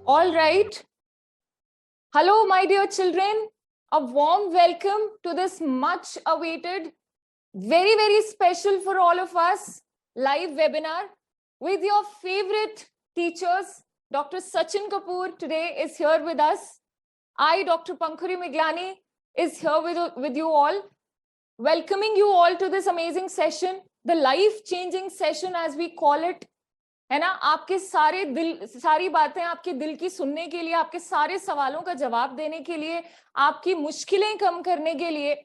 All right. Hello, my dear children. A warm welcome to this much awaited, very, very special for all of us live webinar with your favorite teachers. Dr. Sachin Kapoor today is here with us. I, Dr. Pankhuri Miglani, is here with you all, welcoming you all to this amazing session, the life-changing session as we call it. है ना, आपके सारी बातें आपके दिल की सुनने के लिए, आपके सारे सवालों का जवाब देने के लिए, आपकी मुश्किलें कम करने के लिए,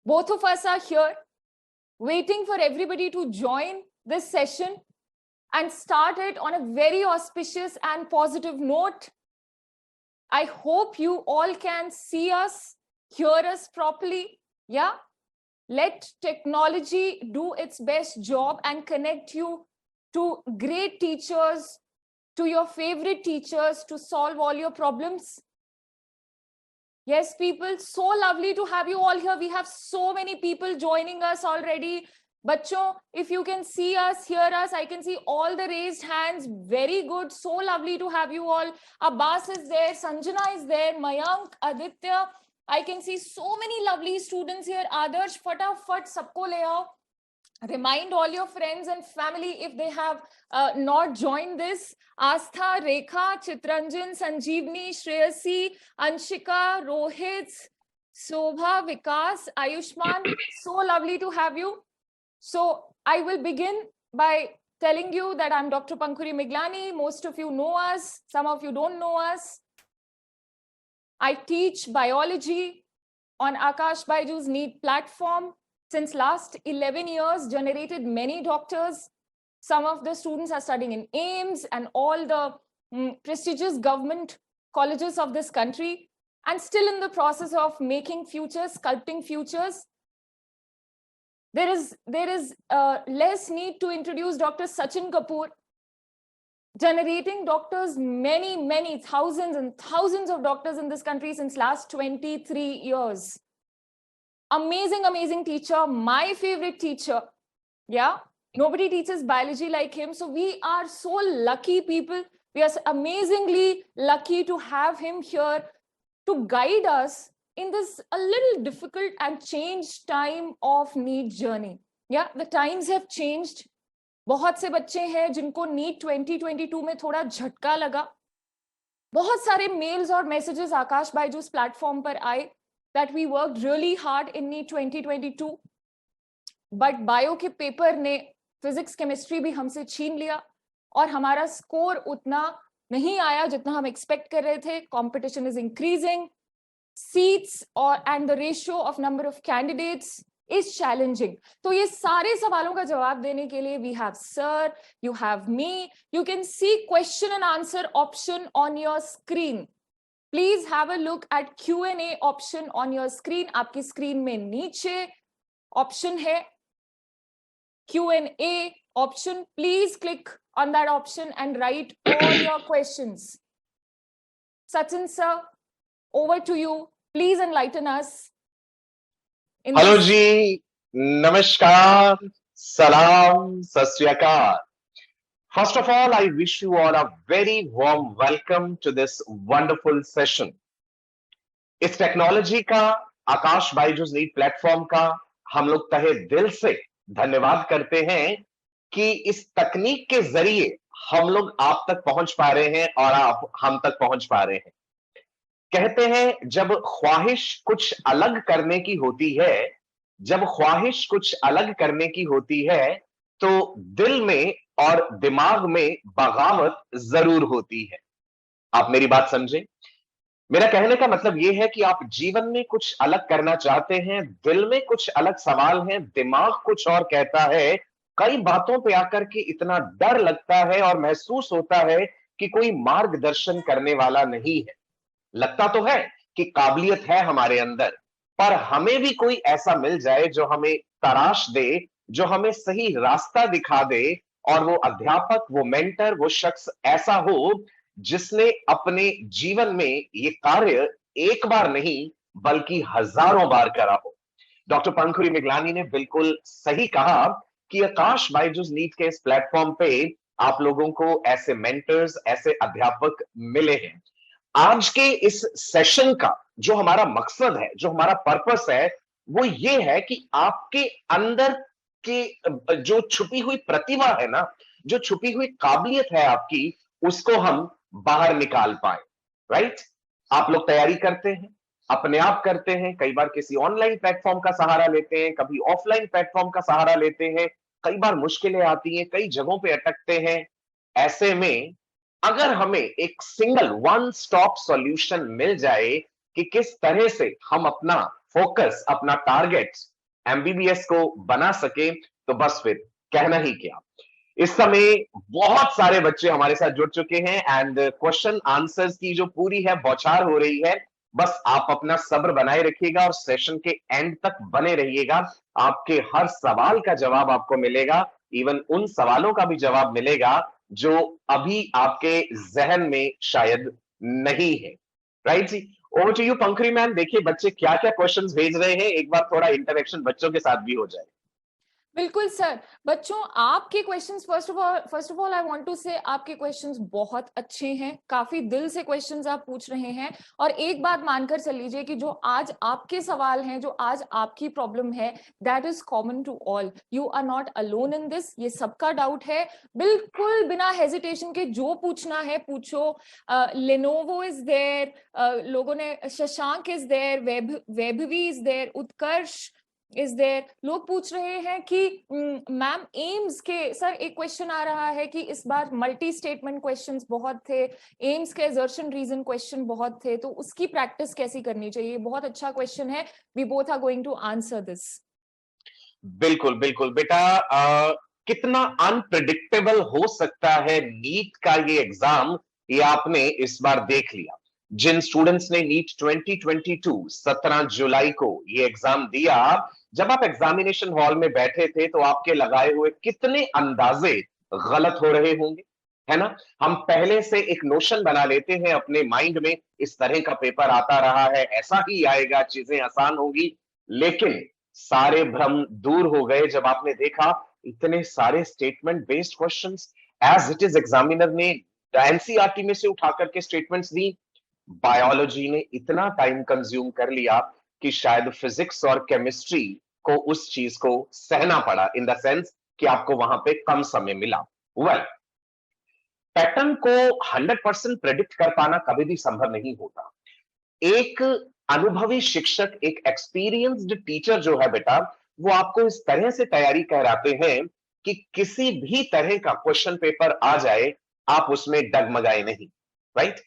both of us are here waiting for everybody to join this session and start it on a very auspicious and positive note. I hope you all can see us, hear us properly. Yeah, let technology do its best job and connect you to great teachers, to your favorite teachers to solve all your problems. Yes, people, so lovely to have you all here. We have so many people joining us already. Bachcho, if you can see us, hear us, I can see all the raised hands. Very good. So lovely to have you all. Abbas is there, Sanjana is there, Mayank, Aditya. I can see so many lovely students here. Adarsh, fatafat, sabko le aao. Remind all your friends and family if they have not joined this. Astha, Rekha, Chitranjan, Sanjeevni, Shreyasi, Anshika, Rohit, Sobha, Vikas, Ayushman. So lovely to have you. So I will begin by telling you that I'm Dr. Pankhuri Miglani. Most of you know us. Some of you don't know us. I teach biology on Akash Byju's NEET platform. Since last 11 years, generated many doctors. Some of the students are studying in AIIMS and all the prestigious government colleges of this country, and still in the process of making futures, sculpting futures. There is less need to introduce Dr. Sachin Kapoor, generating doctors, many thousands and thousands of doctors in this country since last 23 years. Amazing teacher, my favorite teacher. Yeah, nobody teaches biology like him. So we are so lucky people. We are amazingly lucky to have him here to guide us in this a little difficult and changed time of NEET journey. Yeah, the times have changed. बहुत से बच्चे हैं जिनको NEET 2022 में थोड़ा झटका लगा. बहुत सारे मेल्स और मैसेजेस आकाश बायजूस प्लेटफॉर्म पर आए that we worked really hard in NEET 2022, but bio के पेपर ने फिजिक्स केमिस्ट्री भी हमसे छीन लिया और हमारा स्कोर उतना नहीं आया जितना हम एक्सपेक्ट कर रहे थे. Competition is increasing, seats and the ratio of number of candidates is challenging. तो ये सारे सवालों का जवाब देने के लिए we have sir, you have me. You can see question and answer option on your screen. Please have a look at Q&A option on your screen. आपकी screen में नीचे option है Q&A option. Please click on that option and write all your questions. Sachin sir, over to you. Please enlighten us. Hello ji, namaskar, salam, sat sri akal. First of all, I wish you all a very warm welcome to this wonderful session. इस technology का, आकाश Byju's NEET platform का हम लोग तहे दिल से धन्यवाद करते हैं कि इस तकनीक के जरिए हम लोग आप तक पहुंच पा रहे हैं और आप हम तक पहुंच पा रहे हैं. कहते हैं जब ख्वाहिश कुछ अलग करने की होती है, जब ख्वाहिश कुछ अलग करने की होती है तो दिल में और दिमाग में बगावत जरूर होती है. आप मेरी बात समझे? मेरा कहने का मतलब यह है कि आप जीवन में कुछ अलग करना चाहते हैं, दिल में कुछ अलग सवाल है, दिमाग कुछ और कहता है, कई बातों पे आकर के इतना डर लगता है और महसूस होता है कि कोई मार्गदर्शन करने वाला नहीं है. लगता तो है कि काबिलियत है हमारे अंदर, पर हमें भी कोई ऐसा मिल जाए जो हमें तराश दे, जो हमें सही रास्ता दिखा दे, और वो अध्यापक, वो मेंटर, वो शख्स ऐसा हो जिसने अपने जीवन में ये कार्य एक बार नहीं बल्कि हजारों बार करा हो. डॉक्टर पंखुरी मिगलानी ने बिल्कुल सही कहा कि आकाश बायजूस नीट के इस प्लेटफॉर्म पे आप लोगों को ऐसे मेंटर्स, ऐसे अध्यापक मिले हैं। आज के इस सेशन का जो हमारा मकसद है, जो हमारा पर्पस है, वो ये है कि आपके अंदर की जो छुपी हुई प्रतिभा है ना, जो छुपी हुई काबिलियत है आपकी, उसको हम बाहर निकाल पाए। राइट? आप लोग तैयारी करते हैं, अपने आप करते हैं, कई बार किसी ऑनलाइन प्लेटफॉर्म का सहारा लेते हैं, कभी ऑफलाइन प्लेटफॉर्म का सहारा लेते हैं, कई बार मुश्किलें आती हैं, कई जगहों पे अटकते हैं। ऐसे में अगर हमें एक सिंगल वन स्टॉप सॉल्यूशन मिल जाए कि किस तरह से हम अपना फोकस, अपना टारगेट एमबीबीएस को बना सके, तो बस फिर कहना ही क्या। इस समय बहुत सारे बच्चे हमारे साथ जुड़ चुके हैं एंड क्वेश्चन आंसर्स की जो पूरी है बौछार हो रही है। बस आप अपना सब्र बनाए रखिएगा और सेशन के एंड तक बने रहिएगा। आपके हर सवाल का जवाब आपको मिलेगा, इवन उन सवालों का भी जवाब मिलेगा जो अभी आपके जहन में शायद नहीं है। राइट जी? Over to you Pankhuri ma'am. देखिए बच्चे क्या क्या क्वेश्चंस भेज रहे हैं, एक बार थोड़ा इंटरेक्शन बच्चों के साथ भी हो जाए। बिल्कुल सर। बच्चों, आपके questions, first of all I want to say आपके क्वेश्चंस बहुत अच्छे हैं, काफी दिल से क्वेश्चंस आप पूछ रहे हैं। और एक बात मानकर चल लीजिए कि जो आज आपके सवाल हैं, जो आज आपकी प्रॉब्लम है, that is common to all. You are not alone in this. ये सबका डाउट है। बिल्कुल बिना हेजिटेशन के जो पूछना है पूछो। लेनोवो इज देयर, लोगों ने, Shashank is there, Vaibhavi is there, Utkarsh is there. लोग पूछ रहे हैं कि मैम एम्स के, सर एक क्वेश्चन आ रहा है कि इस बार मल्टी स्टेटमेंट क्वेश्चंस बहुत थे, एम्स के असर्शन रीजन क्वेश्चन बहुत थे, तो उसकी प्रैक्टिस कैसी करनी चाहिए? बहुत अच्छा क्वेश्चन है। We both are going to answer this. बिल्कुल बिल्कुल बेटा। कितना अनप्रिडिक्टेबल हो सकता है नीट का ये एग्जाम, ये आपने इस बार देख लिया। जिन स्टूडेंट्स ने नीट 2022 17 जुलाई को ये एग्जाम दिया, जब आप एग्जामिनेशन हॉल में बैठे थे तो आपके लगाए हुए कितने अंदाजे गलत हो रहे होंगे, है ना? हम पहले से एक नोशन बना लेते हैं अपने माइंड में, इस तरह का पेपर आता रहा है, ऐसा ही आएगा, चीजें आसान होंगी। लेकिन सारे भ्रम दूर हो गए जब आपने देखा इतने सारे statement based questions as it is examiner ने एनसीईआरटी में से उठा करके स्टेटमेंट्स दी। बायोलॉजी ने इतना टाइम कंज्यूम कर लिया कि शायद फिजिक्स और केमिस्ट्री को उस चीज को सहना पड़ा, इन द सेंस कि आपको वहां पे कम समय मिला। वेल, पैटर्न को 100% प्रेडिक्ट कर पाना कभी भी संभव नहीं होता। एक अनुभवी शिक्षक, एक एक्सपीरियंस्ड टीचर जो है बेटा, वो आपको इस तरह से तैयारी कराते हैं कि किसी भी तरह का क्वेश्चन पेपर आ जाए, आप उसमें डगमगाए नहीं। राइट?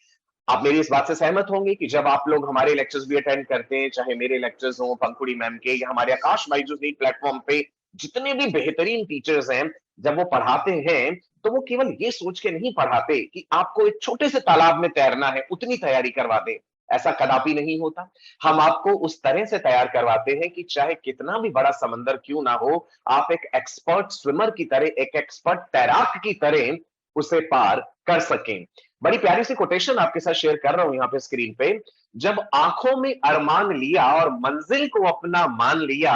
आप मेरी इस बात से सहमत होंगे कि जब आप लोग हमारे लेक्चर्स भी अटेंड करते हैं, चाहे मेरे लेक्चर्स हो, पंखुड़ी मैम के, या हमारे आकाश बायजूस नीट प्लेटफॉर्म पे जितने भी बेहतरीन टीचर्स हैं, जब वो पढ़ाते हैं तो वो केवल ये सोच के नहीं पढ़ाते कि आपको एक छोटे से तालाब में तैरना है उतनी तैयारी करवा दे। ऐसा कदापि नहीं होता। हम आपको उस तरह से तैयार करवाते हैं कि चाहे कितना भी बड़ा समंदर क्यों ना हो, आप एक एक्सपर्ट स्विमर की तरह, एक एक्सपर्ट तैराक की तरह उसे पार कर सकें। बड़ी प्यारी सी कोटेशन आपके साथ शेयर कर रहा हूं यहां पे स्क्रीन पे। जब आंखों में अरमान लिया और मंजिल को अपना मान लिया,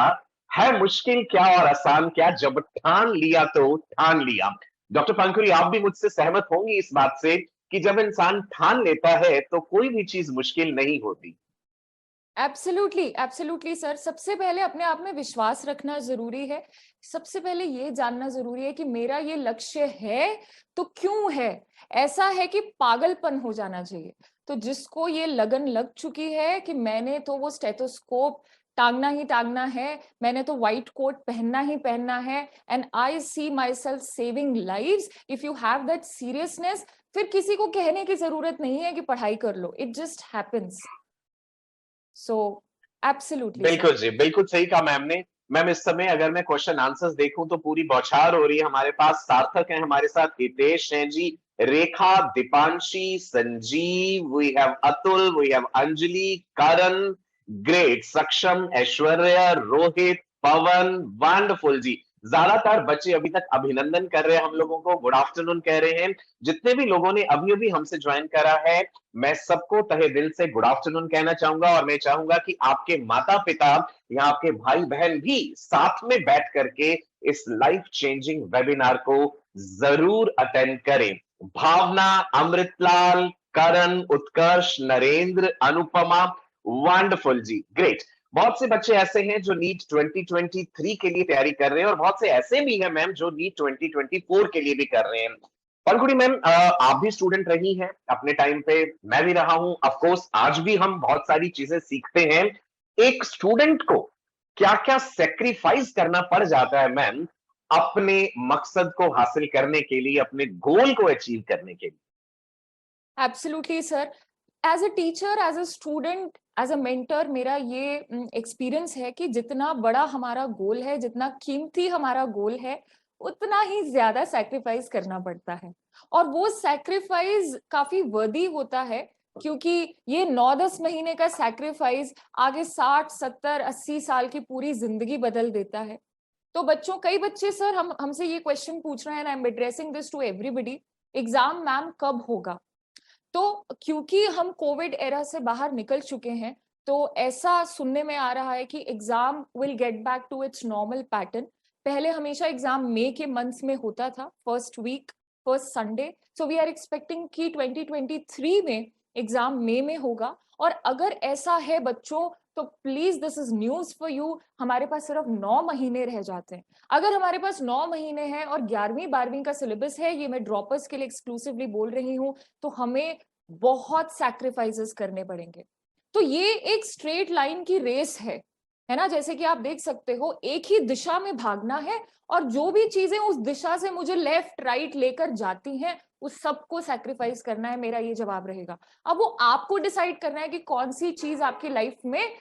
है मुश्किल क्या और आसान क्या, जब ठान लिया तो ठान लिया। डॉक्टर पंखुड़ी, आप भी मुझसे सहमत होंगी इस बात से कि जब इंसान ठान लेता है तो कोई भी चीज मुश्किल नहीं होती। Absolutely, absolutely sir. सबसे पहले अपने आप में विश्वास रखना जरूरी है। सबसे पहले ये जानना जरूरी है कि मेरा ये लक्ष्य है तो क्यों है। ऐसा है कि पागलपन हो जाना चाहिए। तो जिसको ये लगन लग चुकी है कि मैंने तो वो स्टेथोस्कोप टांगना ही टांगना है, मैंने तो व्हाइट कोट पहनना ही पहनना है, and I see myself saving lives, if you have that seriousness, फिर किसी को कहने की जरूरत नहीं है कि पढ़ाई कर लो। It just happens. So absolutely sir. बिल्कुल जी, बिल्कुल सही कहा मैम ने। मैम इस समय अगर मैं क्वेश्चन आंसर्स देखूं तो पूरी बौछार हो रही है। हमारे पास सार्थक है, हमारे साथ हितेश हैं ji, Rekha, Deepanshi, Sanjeev, we have Atul, we have Anjali, Karan, great, Saksham, Aishwarya, Rohit, Pawan, wonderful जी। ज्यादातर बच्चे अभी तक अभिनंदन कर रहे हैं हम लोगों को, गुड आफ्टरनून कह रहे हैं। जितने भी लोगों ने अभी अभी हमसे ज्वाइन करा है, मैं सबको तहे दिल से गुड आफ्टरनून कहना चाहूंगा। और मैं चाहूंगा कि आपके माता पिता या आपके भाई बहन भी साथ में बैठ करके इस लाइफ चेंजिंग वेबिनार को जरूर अटेंड करें। भावना, अमृतलाल, करण, उत्कर्ष, नरेंद्र, अनुपमा, वंडरफुल जी, ग्रेट। बहुत से बच्चे ऐसे हैं जो नीट 2023 के लिए तैयारी कर रहे हैं और बहुत से ऐसे भी हैं मैम जो नीट 2024 के लिए भी कर रहे हैं। पंखुड़ी मैम, आप भी स्टूडेंट रही हैं अपने टाइम पे, मैं भी रहा हूं। ऑफ कोर्स आज भी हम बहुत सारी चीजें सीखते हैं। एक स्टूडेंट को क्या क्या सेक्रीफाइस करना पड़ जाता है मैम अपने मकसद को हासिल करने के लिए, अपने गोल को अचीव करने के लिए? Absolutely sir, as a teacher, as a student, as a mentor, मेरा ये एक्सपीरियंस है कि जितना बड़ा हमारा गोल है, जितना कीमती हमारा गोल है, उतना ही ज्यादा सैक्रिफाइस करना पड़ता है। और वो सैक्रिफाइस काफी वर्दी होता है, क्योंकि ये 9-10 महीने का सैक्रिफाइस आगे 60, 70, 80 साल की पूरी जिंदगी बदल देता है। तो बच्चों, कई बच्चे सर हमसे ये क्वेश्चन पूछ रहे हैं, I am addressing this to everybody, exam ma'am कब होगा? तो क्योंकि हम कोविड एरा से बाहर निकल चुके हैं, तो ऐसा सुनने में आ रहा है कि exam will get back to its normal pattern. पहले हमेशा एग्जाम मई के मंथ्स में होता था, first week, first Sunday. So we are expecting कि 2023 में एग्जाम मई में होगा। और अगर ऐसा है बच्चों, तो please this is news for you, हमारे पास सिर्फ 9 महीने रह जाते हैं। अगर हमारे पास 9 महीने हैं और 11वीं 12वीं का सिलेबस है, ये मैं ड्रॉपर्स के लिए एक्सक्लूसिवली बोल रही हूँ, तो हमें बहुत सैक्रिफाइसेस करने पड़ेंगे। तो ये एक स्ट्रेट लाइन की रेस है ना? जैसे कि आप देख सकते हो, एक ही दिशा में भागना है, और जो भी चीजें उस दिशा से मुझे लेफ्ट राइट लेकर जाती हैं, उस सबको सैक्रिफाइस करना है, मेरा ये जवाब रहेगा। अब वो आपको डिसाइड करना है कि कौन सी चीज आपकी लाइफ में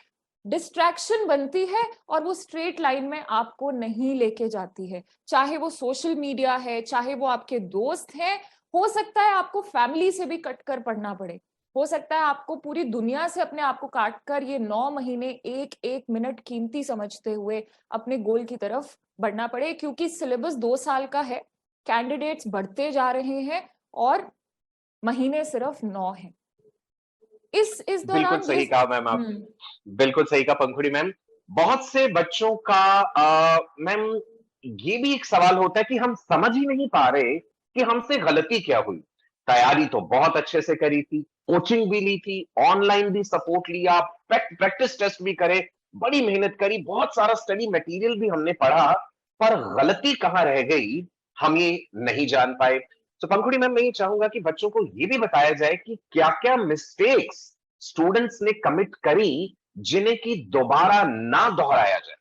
डिस्ट्रैक्शन बनती है और वो स्ट्रेट लाइन में आपको नहीं लेके जाती है। चाहे वो सोशल मीडिया है, चाहे वो आपके दोस्त हैं, हो सकता है आपको फैमिली से भी कट कर पढ़ना पड़े, हो सकता है आपको पूरी दुनिया से अपने आप को काट कर ये 9 महीने एक एक मिनट कीमती समझते हुए अपने गोल की तरफ बढ़ना पड़े, क्योंकि सिलेबस 2 साल का है, कैंडिडेट्स बढ़ते जा रहे हैं और महीने सिर्फ 9 हैं। इस बिल्कुल दौरान सही ये कहा मैम आपने, बिल्कुल सही कहा पंखुड़ी मैम। बहुत से बच्चों का मैम ये भी एक सवाल होता है कि हम समझ ही नहीं पा रहे कि हमसे गलती क्या हुई। तैयारी तो बहुत अच्छे से करी थी, कोचिंग भी ली थी, ऑनलाइन भी सपोर्ट लिया, प्रैक्टिस टेस्ट भी करे, बड़ी मेहनत करी, बहुत सारा स्टडी मटेरियल भी हमने पढ़ा, पर गलती कहाँ रह गई हम ये नहीं जान पाए। तो पंखुड़ी मैम, मैं ये चाहूंगा कि बच्चों को ये भी बताया जाए कि क्या क्या मिस्टेक्स स्टूडेंट्स ने कमिट करी जिन्हें कि दोबारा ना दोहराया जाए।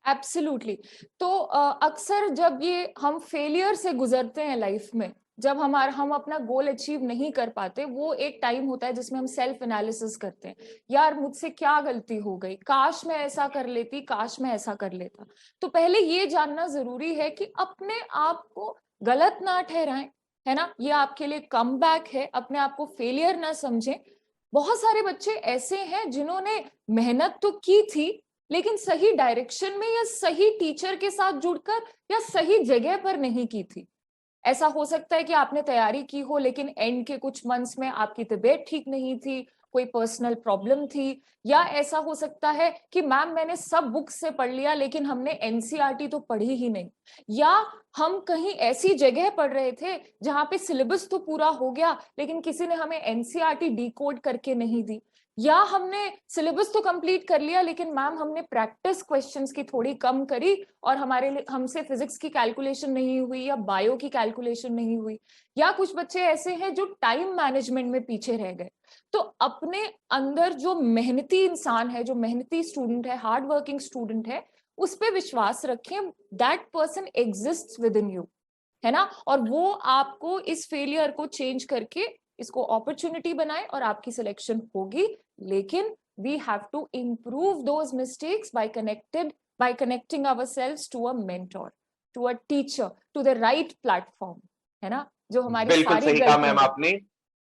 एब्सोल्युटली। तो अक्सर जब ये हम फेलियर से गुजरते हैं लाइफ में, जब हम अपना गोल अचीव नहीं कर पाते, वो एक टाइम होता है जिसमें हम सेल्फ एनालिसिस करते हैं, यार मुझसे क्या गलती हो गई, काश मैं ऐसा कर लेती, काश मैं ऐसा कर लेता। तो पहले ये जानना जरूरी है कि अपने आप को गलत ना ठहराएं, है ना? ये आपके लिए कम बैक है, अपने आप को फेलियर ना समझें। बहुत सारे बच्चे ऐसे हैं जिन्होंने मेहनत तो की थी, लेकिन सही डायरेक्शन में या सही टीचर के साथ जुड़कर या सही जगह पर नहीं की थी। ऐसा हो सकता है कि आपने तैयारी की हो, लेकिन एंड के कुछ मंथ्स में आपकी तबीयत ठीक नहीं थी, कोई पर्सनल प्रॉब्लम थी, या ऐसा हो सकता है कि मैम मैंने सब बुक्स से पढ़ लिया लेकिन हमने एनसीईआरटी तो पढ़ी ही नहीं, या हम कहीं ऐसी जगह पढ़ रहे थे जहां पे सिलेबस तो पूरा हो गया लेकिन किसी ने हमें एनसीईआरटी डिकोड करके नहीं दी, या हमने सिलेबस तो कंप्लीट कर लिया लेकिन मैम हमने प्रैक्टिस क्वेश्चंस की थोड़ी कम करी और हमारे लिए हमसे फिजिक्स की कैलकुलेशन नहीं हुई या बायो की कैलकुलेशन नहीं हुई। या कुछ बच्चे ऐसे हैं जो टाइम मैनेजमेंट में पीछे रह गए। तो अपने अंदर जो मेहनती इंसान है, जो मेहनती स्टूडेंट है, हार्ड वर्किंग स्टूडेंट है, उस पर विश्वास रखें, that person exists with in you, है ना? और वो आपको इस फेलियर को चेंज करके इसको अपॉर्चुनिटी बनाए और आपकी सिलेक्शन होगी। लेकिन we have to improve those mistakes by connecting ourselves to a mentor, to a teacher, to the right platform, है ना? जो हमारी बिल्कुल सारी सही कहा मैम गलतियां। आपने,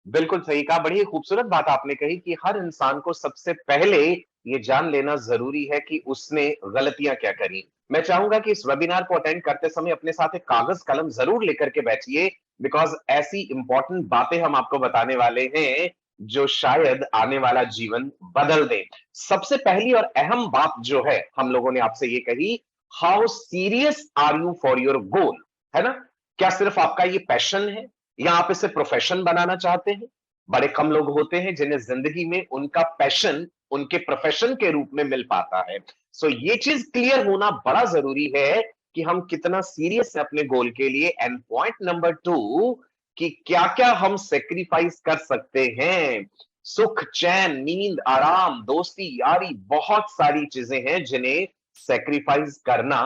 बिल्कुल सही कहा। बड़ी खूबसूरत बात आपने कही कि हर इंसान को सबसे पहले ये जान लेना जरूरी है कि उसने गलतियां क्या करी। मैं चाहूंगा कि इस वेबिनार को अटेंड करते समय अपने साथ एक कागज कलम जरूर लेकर के बैठिए, बिकॉज ऐसी इंपॉर्टेंट बातें हम आपको बताने वाले हैं जो शायद आने वाला जीवन बदल दे। सबसे पहली और अहम बात जो है हम लोगों ने आपसे ये कही, how serious are you for your goal, है ना? क्या सिर्फ आपका ये पैशन है या आप इसे प्रोफेशन बनाना चाहते हैं? बड़े कम लोग होते हैं जिन्हें जिंदगी में उनका पैशन उनके प्रोफेशन के रूप में मिल पाता है। सो ये चीज क्लियर होना बड़ा जरूरी है कि हम कितना सीरियस है अपने गोल के लिए। एंड पॉइंट नंबर 2, कि क्या क्या हम सेक्रीफाइस कर सकते हैं। सुख, चैन, नींद, आराम, दोस्ती, यारी, बहुत सारी चीजें हैं जिन्हें सेक्रीफाइस करना